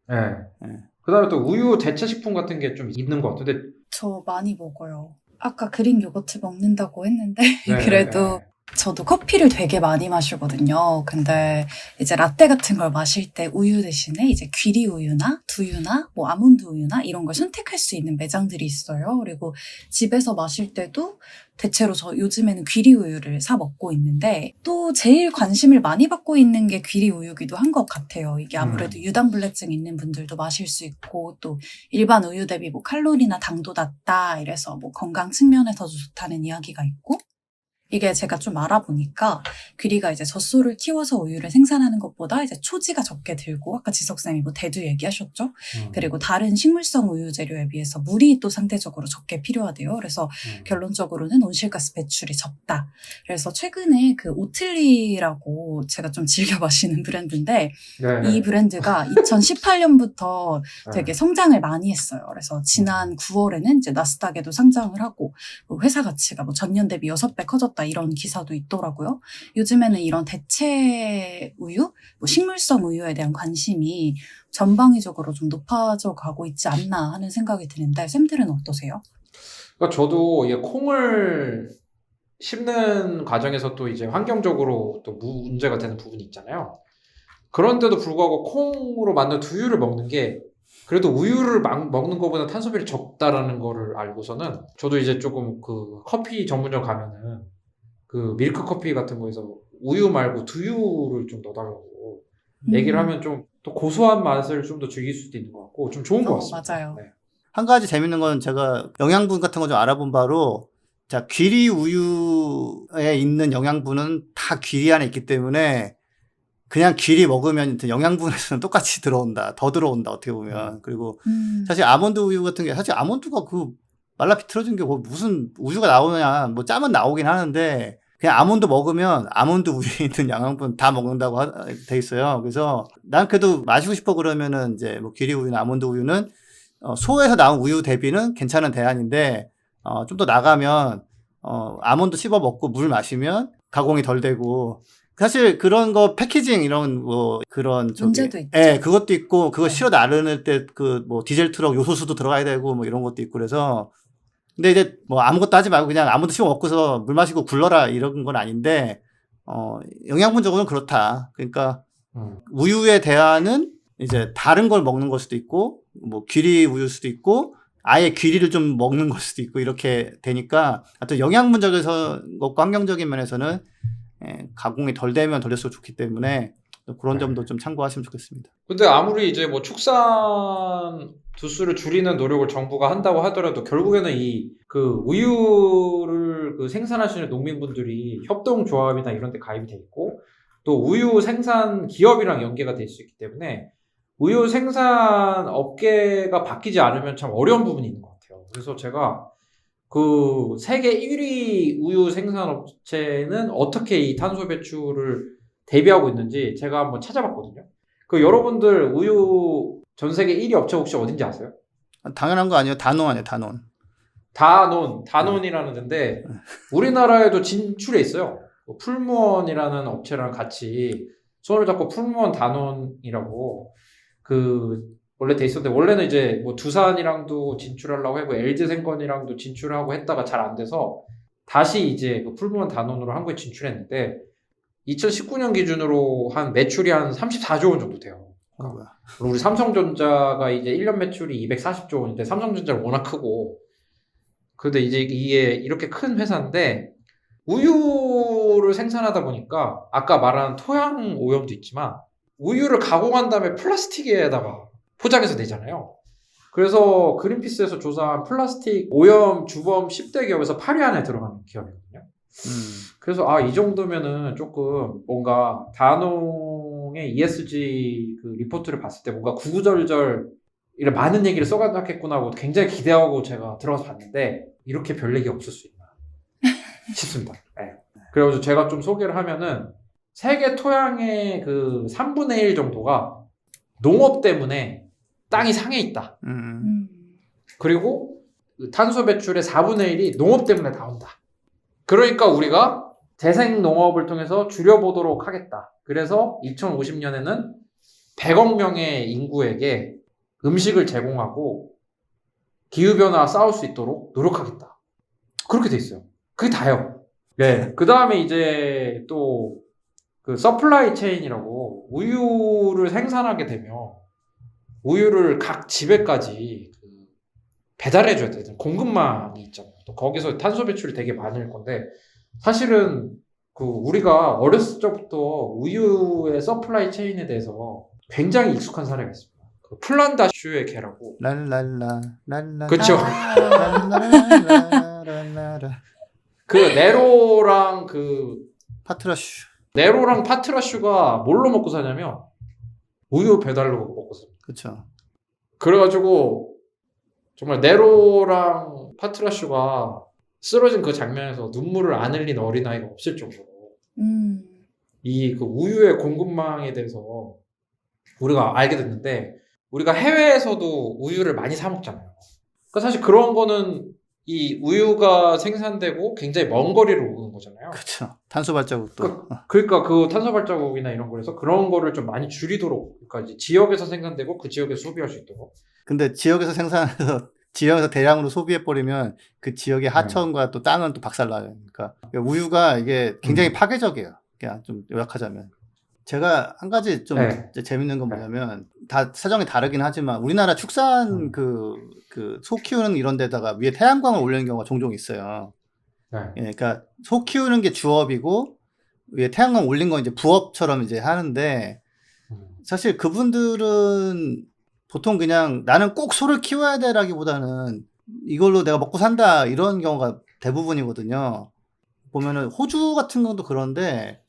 네. 그 다음에 또 우유 대체식품 같은 게 좀 있는 것 같은데. 저 많이 먹어요. 아까 그릭 요거트 먹는다고 했는데 네, 그래도 저도 커피를 되게 많이 마시거든요. 근데 이제 라떼 같은 걸 마실 때 우유 대신에 이제 귀리 우유나 두유나 뭐 아몬드 우유나 이런 걸 선택할 수 있는 매장들이 있어요. 그리고 집에서 마실 때도 대체로 저 요즘에는 귀리 우유를 사 먹고 있는데 또 제일 관심을 많이 받고 있는 게 귀리 우유기도 한 것 같아요. 이게 아무래도 유당불내증 있는 분들도 마실 수 있고 또 일반 우유 대비 뭐 칼로리나 당도 낮다 이래서 뭐 건강 측면에서도 좋다는 이야기가 있고 이게 제가 좀 알아보니까 귀리가 이제 젖소를 키워서 우유를 생산하는 것보다 이제 초지가 적게 들고 아까 지석쌤이 뭐 대두 얘기하셨죠? 그리고 다른 식물성 우유 재료에 비해서 물이 또 상대적으로 적게 필요하대요. 그래서 결론적으로는 온실가스 배출이 적다. 그래서 최근에 그 오틀리라고 제가 좀 즐겨 마시는 브랜드인데 네. 이 브랜드가 2018년부터 되게 성장을 많이 했어요. 그래서 지난 9월에는 이제 나스닥에도 상장을 하고 회사 가치가 뭐 전년 대비 6배 커졌다 이런 기사도 있더라고요. 요즘에는 이런 대체 우유, 뭐 식물성 우유에 대한 관심이 전방위적으로 좀 높아져 가고 있지 않나 하는 생각이 드는데 쌤들은 어떠세요? 그러니까 저도 이게 콩을 심는 과정에서 또 이제 환경적으로 또 문제가 되는 부분이 있잖아요. 그런데도 불구하고 콩으로 만든 두유를 먹는 게 그래도 우유를 먹는 것보다 탄소비를 적다라는 거를 알고서는 저도 이제 조금 그 커피 전문점 가면은 그 밀크 커피 같은 거에서 우유 말고 두유를 좀 넣어달라고 얘기를 하면 좀 또 고소한 맛을 좀 더 즐길 수도 있는 것 같고 좀 좋은 것 같습니다. 맞아요. 네. 한 가지 재밌는 건 제가 영양분 같은 거 좀 알아본 바로 자, 귀리 우유에 있는 영양분은 다 귀리 안에 있기 때문에 그냥 귀리 먹으면 영양분에서는 똑같이 들어온다. 더 들어온다. 어떻게 보면. 그리고 사실 아몬드 우유 같은 게 사실 아몬드가 그 말라 비틀어진 게 무슨 우유가 나오냐. 뭐 짜면 나오긴 하는데 그냥 아몬드 먹으면 아몬드 우유에 있는 영양분 다 먹는다고 돼 있어요. 그래서 난 그래도 마시고 싶어 그러면은 이제 뭐 귀리 우유나 아몬드 우유는 소에서 나온 우유 대비는 괜찮은 대안인데 좀 더 나가면 아몬드 씹어 먹고 물 마시면 가공이 덜 되고 사실 그런 거 패키징 이런 뭐 그런 문제도 있죠. 예, 그것도 있고 그거 실어 나르는 때 그 뭐 디젤 트럭 요소수도 들어가야 되고 뭐 이런 것도 있고 그래서 근데 이제 뭐 아무것도 하지 말고 그냥 아무것도 씹어 먹고서 물 마시고 굴러라 이런 건 아닌데 영양분적으로는 그렇다. 그러니까 우유의 대안은 이제 다른 걸 먹는 걸 수도 있고 뭐 귀리 우유일 수도 있고 아예 귀리를 좀 먹는 걸 수도 있고 이렇게 되니까 하여튼 영양분적인 것과 환경적인 면에서는 가공이 덜 되면 덜 될수록 좋기 때문에 그런 점도 좀 참고하시면 좋겠습니다. 근데 아무리 이제 뭐 축산 두수를 줄이는 노력을 정부가 한다고 하더라도 결국에는 이 그 우유를 그 생산하시는 농민분들이 협동조합이나 이런 데 가입이 돼 있고 또 우유 생산 기업이랑 연계가 될 수 있기 때문에 우유 생산 업계가 바뀌지 않으면 참 어려운 부분이 있는 것 같아요. 그래서 제가 그 세계 1위 우유 생산 업체는 어떻게 이 탄소 배출을 대비하고 있는지 제가 한번 찾아봤거든요. 그 여러분들 우유 전 세계 1위 업체 혹시 어딘지 아세요? 당연한 거 아니에요? 단원 아니에요? 단원. 단원이라는 데인데 우리나라에도 진출해 있어요. 풀무원이라는 업체랑 같이 손을 잡고 풀무원 단원이라고 그 원래 돼 있었는데 원래는 이제 뭐 두산이랑도 진출하려고 하고 LG생건이랑도 진출하고 했다가 잘 안 돼서 다시 이제 그 풀무원 단원으로 한국에 진출했는데 2019년 기준으로 한 매출이 한 34조 원 정도 돼요. 우리 삼성전자가 이제 1년 매출이 240조 원인데 삼성전자는 워낙 크고 근데 이제 이게 이렇게 큰 회사인데 우유를 생산하다 보니까 아까 말한 토양 오염도 있지만 우유를 가공한 다음에 플라스틱에다가 포장해서 내잖아요. 그래서 그린피스에서 조사한 플라스틱 오염 주범 10대 기업에서 8위 안에 들어가는 기업이거든요. 그래서 이 정도면은 조금 뭔가 단홍의 ESG 그 리포트를 봤을 때 뭔가 구구절절 이런 많은 얘기를 써가겠구나 하고 굉장히 기대하고 제가 들어가서 봤는데 이렇게 별 얘기 없을 수 있나 싶습니다. 네. 그래서 제가 좀 소개를 하면은 세계 토양의 그 3분의 1 정도가 농업 때문에 땅이 상해 있다. 그리고 탄소 배출의 4분의 1이 농업 때문에 나온다. 그러니까 우리가 재생 농업을 통해서 줄여보도록 하겠다. 그래서 2050년에는 100억 명의 인구에게 음식을 제공하고 기후변화와 싸울 수 있도록 노력하겠다. 그렇게 돼 있어요. 그게 다예요. 네. 그 다음에 이제 또 그 서플라이 체인이라고 우유를 생산하게 되면 우유를 각 집에까지 그 배달해줘야 되는 공급망이 있잖아요. 또 거기서 탄소 배출이 되게 많을 건데 사실은 그 우리가 어렸을 적부터 우유의 서플라이 체인에 대해서 굉장히 익숙한 사례가 있습니다. 그 플란다슈의 개라고. 랄랄라 랄랄라 그쵸. 랄랄라 그 파트라슈. 네로랑 파트라슈가 뭘로 먹고 사냐면 우유 배달로 먹고 삽니다. 그쵸. 그래가지고 정말 네로랑 파트라슈가 쓰러진 그 장면에서 눈물을 안 흘린 어린아이가 없을 정도로 이 그 우유의 공급망에 대해서 우리가 알게 됐는데 우리가 해외에서도 우유를 많이 사 먹잖아요. 그러니까 사실 그런 거는 이 우유가 생산되고 굉장히 먼 거리를 오는 거잖아요. 그쵸. 탄소 발자국도. 그러니까 그 탄소 발자국이나 이런 거에서 그런 거를 좀 많이 줄이도록 그러니까 이제 지역에서 생산되고 그 지역에서 소비할 수 있도록. 근데 지역에서 생산해서 지역에서 대량으로 소비해버리면 그 지역의 하천과 또 땅은 또 박살나요. 그러니까 우유가 이게 굉장히 파괴적이에요. 그냥 좀 요약하자면. 제가 한 가지 좀 네. 재밌는 건 뭐냐면 다 사정이 다르긴 하지만 우리나라 축산 소 키우는 이런 데다가 위에 태양광을 올리는 경우가 종종 있어요. 네. 예, 그러니까 소 키우는 게 주업이고 위에 태양광 올린 건 이제 부업처럼 이제 하는데 사실 그분들은 보통 그냥 나는 꼭 소를 키워야 돼라기보다는 이걸로 내가 먹고 산다 이런 경우가 대부분이거든요. 보면은 호주 같은 경우도 그런데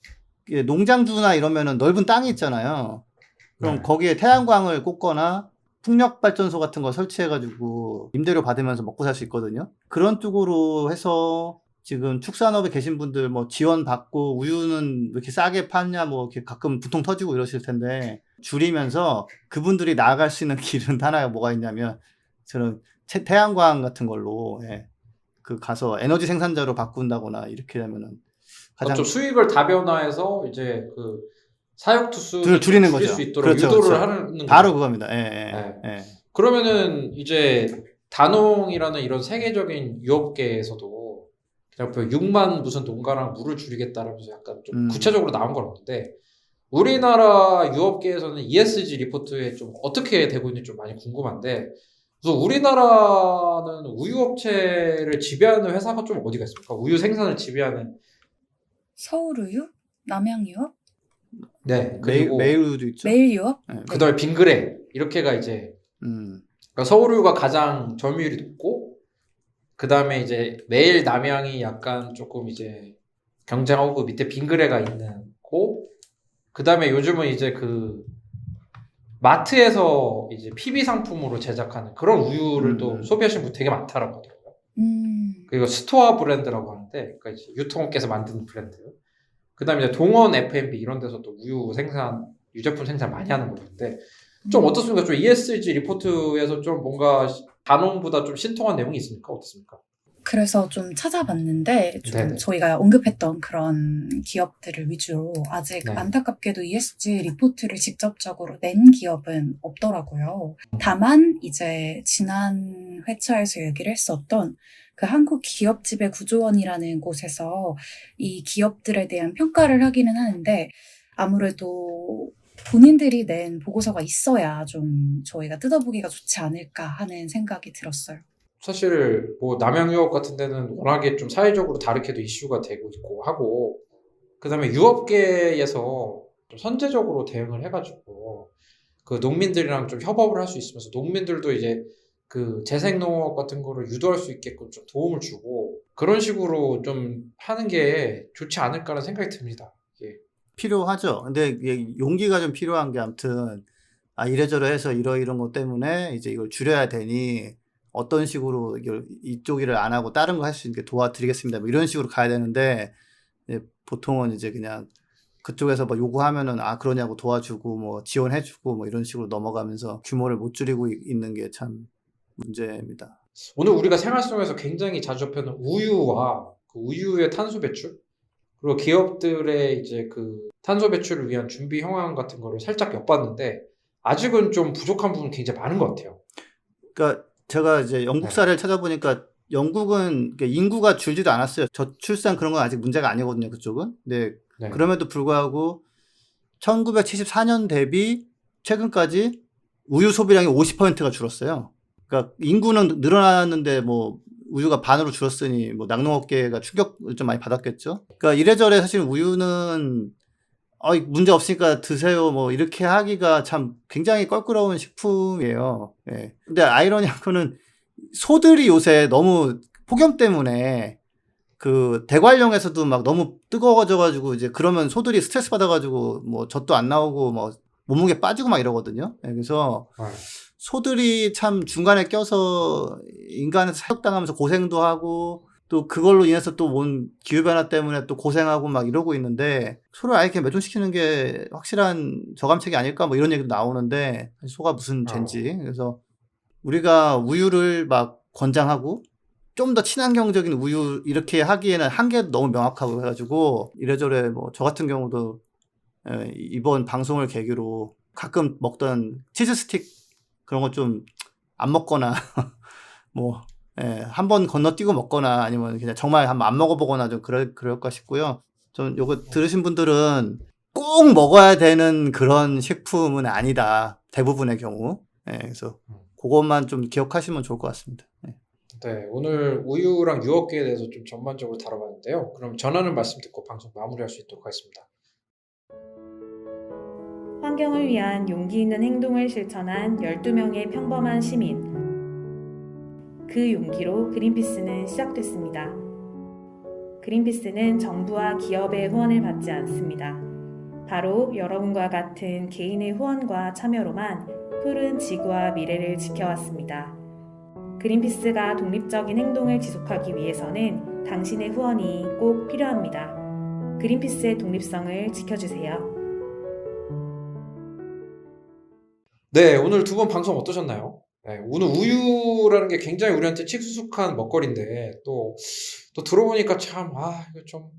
농장주나 이러면은 넓은 땅이 있잖아요. 그럼 네. 거기에 태양광을 꽂거나 풍력발전소 같은 거 설치해가지고 임대료 받으면서 먹고 살 수 있거든요. 그런 쪽으로 해서 지금 축산업에 계신 분들 뭐 지원 받고 우유는 왜 이렇게 싸게 파냐 뭐 이렇게 가끔 부통 터지고 이러실 텐데 줄이면서 그분들이 나아갈 수 있는 길은 하나가 뭐가 있냐면 저는 태양광 같은 걸로 그 가서 에너지 생산자로 바꾼다거나 이렇게 되면은 가장 좀 수익을 다변화해서 이제 그 사육 투수를 줄이는 줄일 거죠. 수 있도록 그렇죠, 유도를 그렇죠. 하는 바로 거죠. 그겁니다. 네. 그러면은 이제 다농이라는 이런 세계적인 유업계에서도 그냥 6만 무슨 농가랑 물을 줄이겠다라면서 약간 좀 구체적으로 나온 건 없는데 우리나라 유업계에서는 ESG 리포트에 좀 어떻게 되고 있는지 좀 많이 궁금한데 그래서 우리나라는 우유 업체를 지배하는 회사가 좀 어디가 있습니까? 우유 생산을 지배하는 서울우유? 남양유업? 네 그리고 메일우유도 있죠. 매일유업? 네. 그다음에 빙그레 이렇게가 이제 그러니까 서울우유가 가장 점유율이 높고 그 다음에 이제 매일 남양이 약간 조금 이제 경쟁하고 밑에 빙그레가 있는 고 그 다음에 요즘은 이제 그 마트에서 이제 PB 상품으로 제작하는 그런 우유를 또 소비하시는 분 되게 많다라고 하더라고요. 그리고 스토어 브랜드라고 하는데 그러니까 이제 유통업계에서 만드는 브랜드. 그 다음에 이제 동원 F&B 이런 데서 또 우유 생산, 유제품 생산 많이 하는 거였는데 좀 어떻습니까? 좀 ESG 리포트에서 좀 뭔가 단원보다 좀 신통한 내용이 있습니까? 어떻습니까? 그래서 좀 찾아봤는데 좀 네네. 저희가 언급했던 그런 기업들을 위주로 아직 네. 안타깝게도 ESG 리포트를 직접적으로 낸 기업은 없더라고요. 다만 이제 지난 회차에서 얘기를 했었던 그 한국기업지배구조원이라는 곳에서 이 기업들에 대한 평가를 하기는 하는데 아무래도 본인들이 낸 보고서가 있어야 좀 저희가 뜯어보기가 좋지 않을까 하는 생각이 들었어요. 사실 뭐 남양유업 같은 데는 워낙에 좀 사회적으로 다르게도 이슈가 되고 있고 하고 그 다음에 유업계에서 좀 선제적으로 대응을 해가지고 그 농민들이랑 좀 협업을 할 수 있으면서 농민들도 이제 그 재생농업 같은 거를 유도할 수 있게끔 좀 도움을 주고 그런 식으로 좀 하는 게 좋지 않을까라는 생각이 듭니다. 예. 필요하죠. 근데 이게 용기가 좀 필요한 게 아무튼 이래저래 해서 이런 것 때문에 이제 이걸 줄여야 되니 어떤 식으로 이쪽 일을 안 하고 다른 거 할 수 있게 도와드리겠습니다. 뭐 이런 식으로 가야 되는데 보통은 이제 그냥 그쪽에서 뭐 요구하면은 그러냐고 도와주고 뭐 지원해주고 뭐 이런 식으로 넘어가면서 규모를 못 줄이고 있는 게 참 문제입니다. 오늘 우리가 생활 속에서 굉장히 자주 접하는 우유와 그 우유의 탄소 배출 그리고 기업들의 이제 그 탄소 배출을 위한 준비 형황 같은 거를 살짝 엿봤는데 아직은 좀 부족한 부분이 굉장히 많은 것 같아요. 그러니까 제가 이제 영국 사례를 찾아보니까 영국은 인구가 줄지도 않았어요. 저출산 그런 건 아직 문제가 아니거든요, 그쪽은. 근데 네. 그럼에도 불구하고 1974년 대비 최근까지 우유 소비량이 50%가 줄었어요. 그러니까 인구는 늘어났는데 뭐 우유가 반으로 줄었으니 뭐 낙농업계가 충격을 좀 많이 받았겠죠. 그러니까 이래저래 사실 우유는 문제 없으니까 드세요 뭐 이렇게 하기가 참 굉장히 껄끄러운 식품이에요. 예. 근데 아이러니한 거는 소들이 요새 너무 폭염 때문에 그 대관령에서도 막 너무 뜨거워져가지고 이제 그러면 소들이 스트레스 받아가지고 뭐 젖도 안 나오고 뭐 몸무게 빠지고 막 이러거든요. 예, 그래서 소들이 참 중간에 껴서 인간한테 사육당하면서 고생도 하고 또 그걸로 인해서 또 온 기후변화 때문에 또 고생하고 막 이러고 있는데 소를 아예 이렇게 매종시키는 게 확실한 저감책이 아닐까 뭐 이런 얘기도 나오는데 소가 무슨 죄인지. 그래서 우리가 우유를 막 권장하고 좀 더 친환경적인 우유 이렇게 하기에는 한계도 너무 명확하고 해가지고 이래저래 뭐 저 같은 경우도 이번 방송을 계기로 가끔 먹던 치즈 스틱 그런 거 좀 안 먹거나 뭐 한번 건너뛰고 먹거나 아니면 그냥 정말 한번 안 먹어보거나 좀 그럴까 싶고요. 전 요거 들으신 분들은 꼭 먹어야 되는 그런 식품은 아니다. 대부분의 경우. 그래서 그것만 좀 기억하시면 좋을 것 같습니다. 네, 오늘 우유랑 유업계에 대해서 좀 전반적으로 다뤄봤는데요. 그럼 전하는 말씀 듣고 방송 마무리할 수 있도록 하겠습니다. 환경을 위한 용기 있는 행동을 실천한 12명의 평범한 시민. 그 용기로 그린피스는 시작됐습니다. 그린피스는 정부와 기업의 후원을 받지 않습니다. 바로 여러분과 같은 개인의 후원과 참여로만 푸른 지구와 미래를 지켜왔습니다. 그린피스가 독립적인 행동을 지속하기 위해서는 당신의 후원이 꼭 필요합니다. 그린피스의 독립성을 지켜주세요. 네, 오늘 두 분 방송 어떠셨나요? 네, 오늘 우유라는 게 굉장히 우리한테 칙숙한 먹거리인데 또 들어보니까 참 이거 좀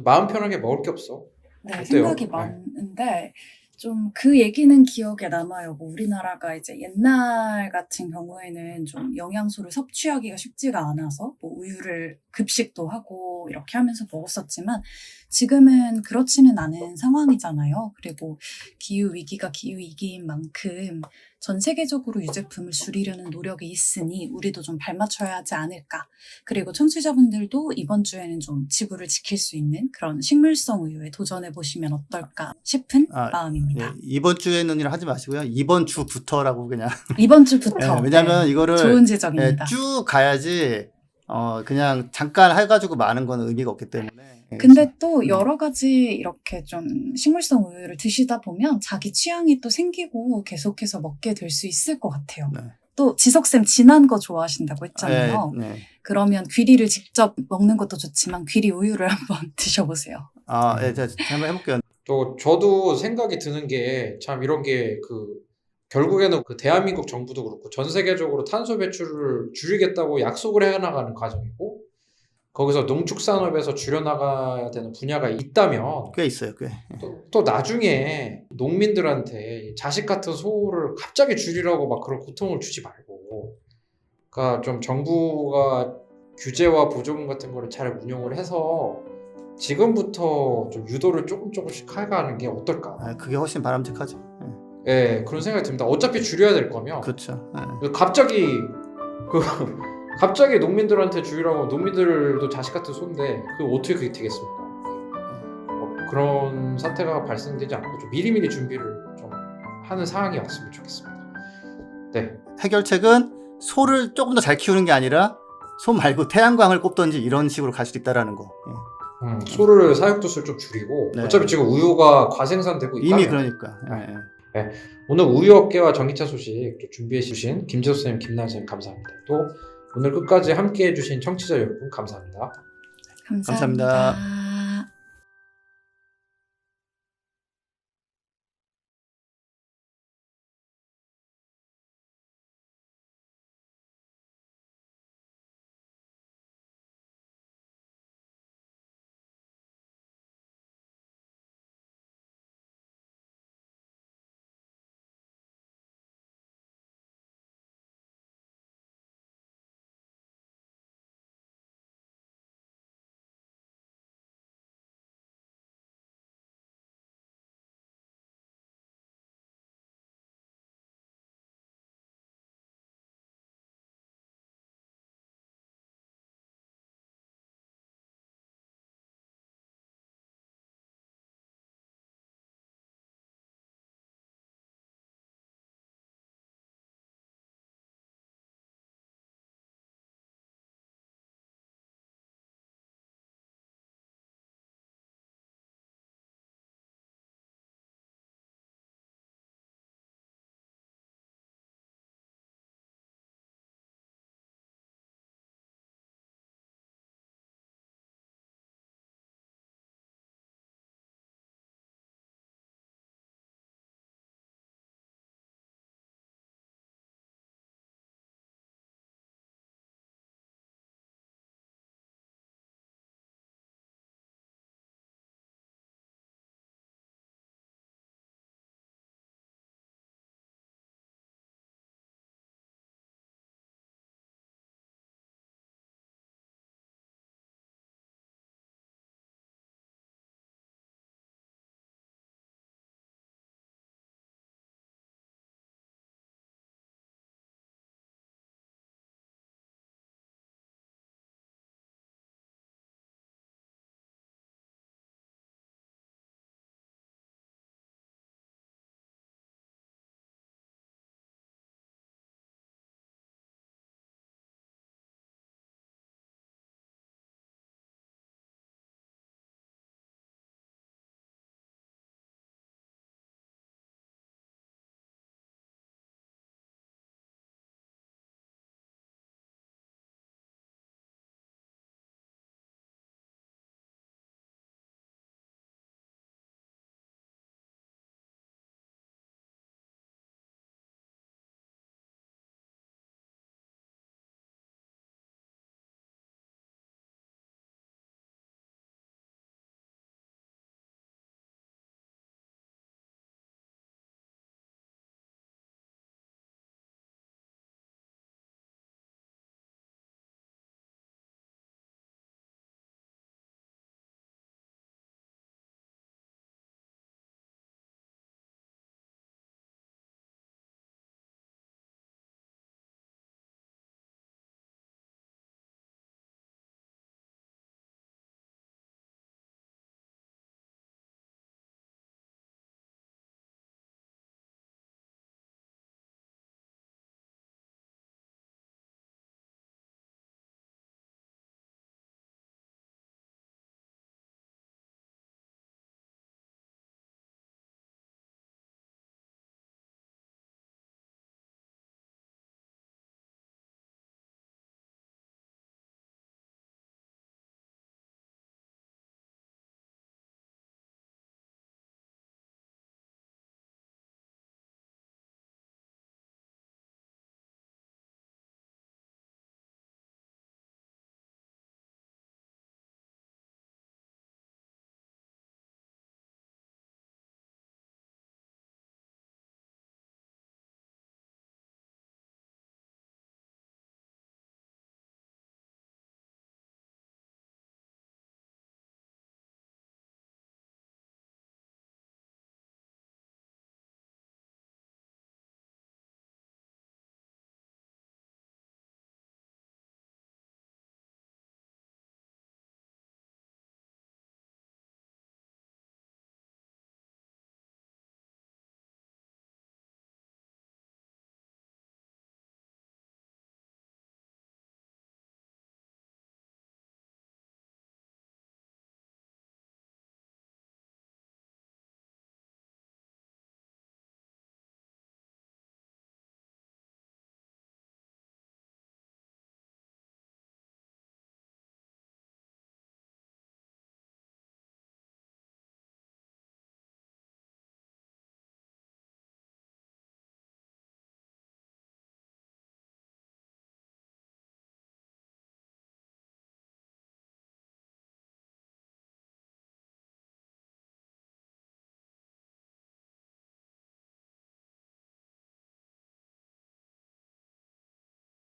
마음 편하게 먹을 게 없어. 네, 어때요? 생각이 네. 많은데 좀 그 얘기는 기억에 남아요. 뭐 우리나라가 이제 옛날 같은 경우에는 좀 영양소를 섭취하기가 쉽지가 않아서 뭐 우유를 급식도 하고 이렇게 하면서 먹었었지만 지금은 그렇지는 않은 상황이잖아요. 그리고 기후 위기가 기후 위기인 만큼 전 세계적으로 유제품을 줄이려는 노력이 있으니 우리도 좀 발맞춰야 하지 않을까. 그리고 청취자분들도 이번 주에는 좀 지구를 지킬 수 있는 그런 식물성 우유에 도전해 보시면 어떨까 싶은 마음입니다. 예, 이번 주에는이라 하지 마시고요. 이번 주부터라고 그냥. 이번 주부터. 왜냐면 이거를 좋은 지적입니다. 쭉 가야지 그냥 잠깐 해가지고 마는 건 의미가 없기 때문에. 근데 또 여러 가지 이렇게 좀 식물성 우유를 드시다 보면 자기 취향이 또 생기고 계속해서 먹게 될 수 있을 것 같아요. 네. 또 지석쌤 진한 거 좋아하신다고 했잖아요. 네. 그러면 귀리를 직접 먹는 것도 좋지만 귀리 우유를 한번 드셔보세요. 제가 한번 해볼게요. 또 저도 생각이 드는 게 참 이런 게 결국에는 그 대한민국 정부도 그렇고 전 세계적으로 탄소 배출을 줄이겠다고 약속을 해나가는 과정이고 거기서 농축산업에서 줄여나가야 되는 분야가 있다면 꽤 있어요, 꽤. 또 나중에 농민들한테 자식 같은 소를 갑자기 줄이라고 막 그런 고통을 주지 말고 그러니까 좀 정부가 규제와 보조금 같은 거를 잘 운용을 해서 지금부터 좀 유도를 조금씩 해가는 게 어떨까? 그게 훨씬 바람직하죠. 네, 그런 생각이 듭니다. 어차피 줄여야 될 거면 그렇죠. 갑자기 갑자기 농민들한테 줄이라고 농민들도 자식 같은 소인데 어떻게 그게 되겠습니까? 그런 사태가 발생되지 않고 좀 미리미리 준비를 좀 하는 상황이 왔으면 좋겠습니다. 네. 해결책은 소를 조금 더 잘 키우는 게 아니라 소 말고 태양광을 꼽던지 이런 식으로 갈 수도 있다라는 거. 소를 사육도수를 좀 줄이고 네. 어차피 지금 우유가 과생산되고 있다면 이미 그러니까. 오늘 우유업계와 전기차 소식 준비해 주신 김지석 선생님, 김나연 선생님 감사합니다. 또 오늘 끝까지 함께해 주신 청취자 여러분 감사합니다. 감사합니다.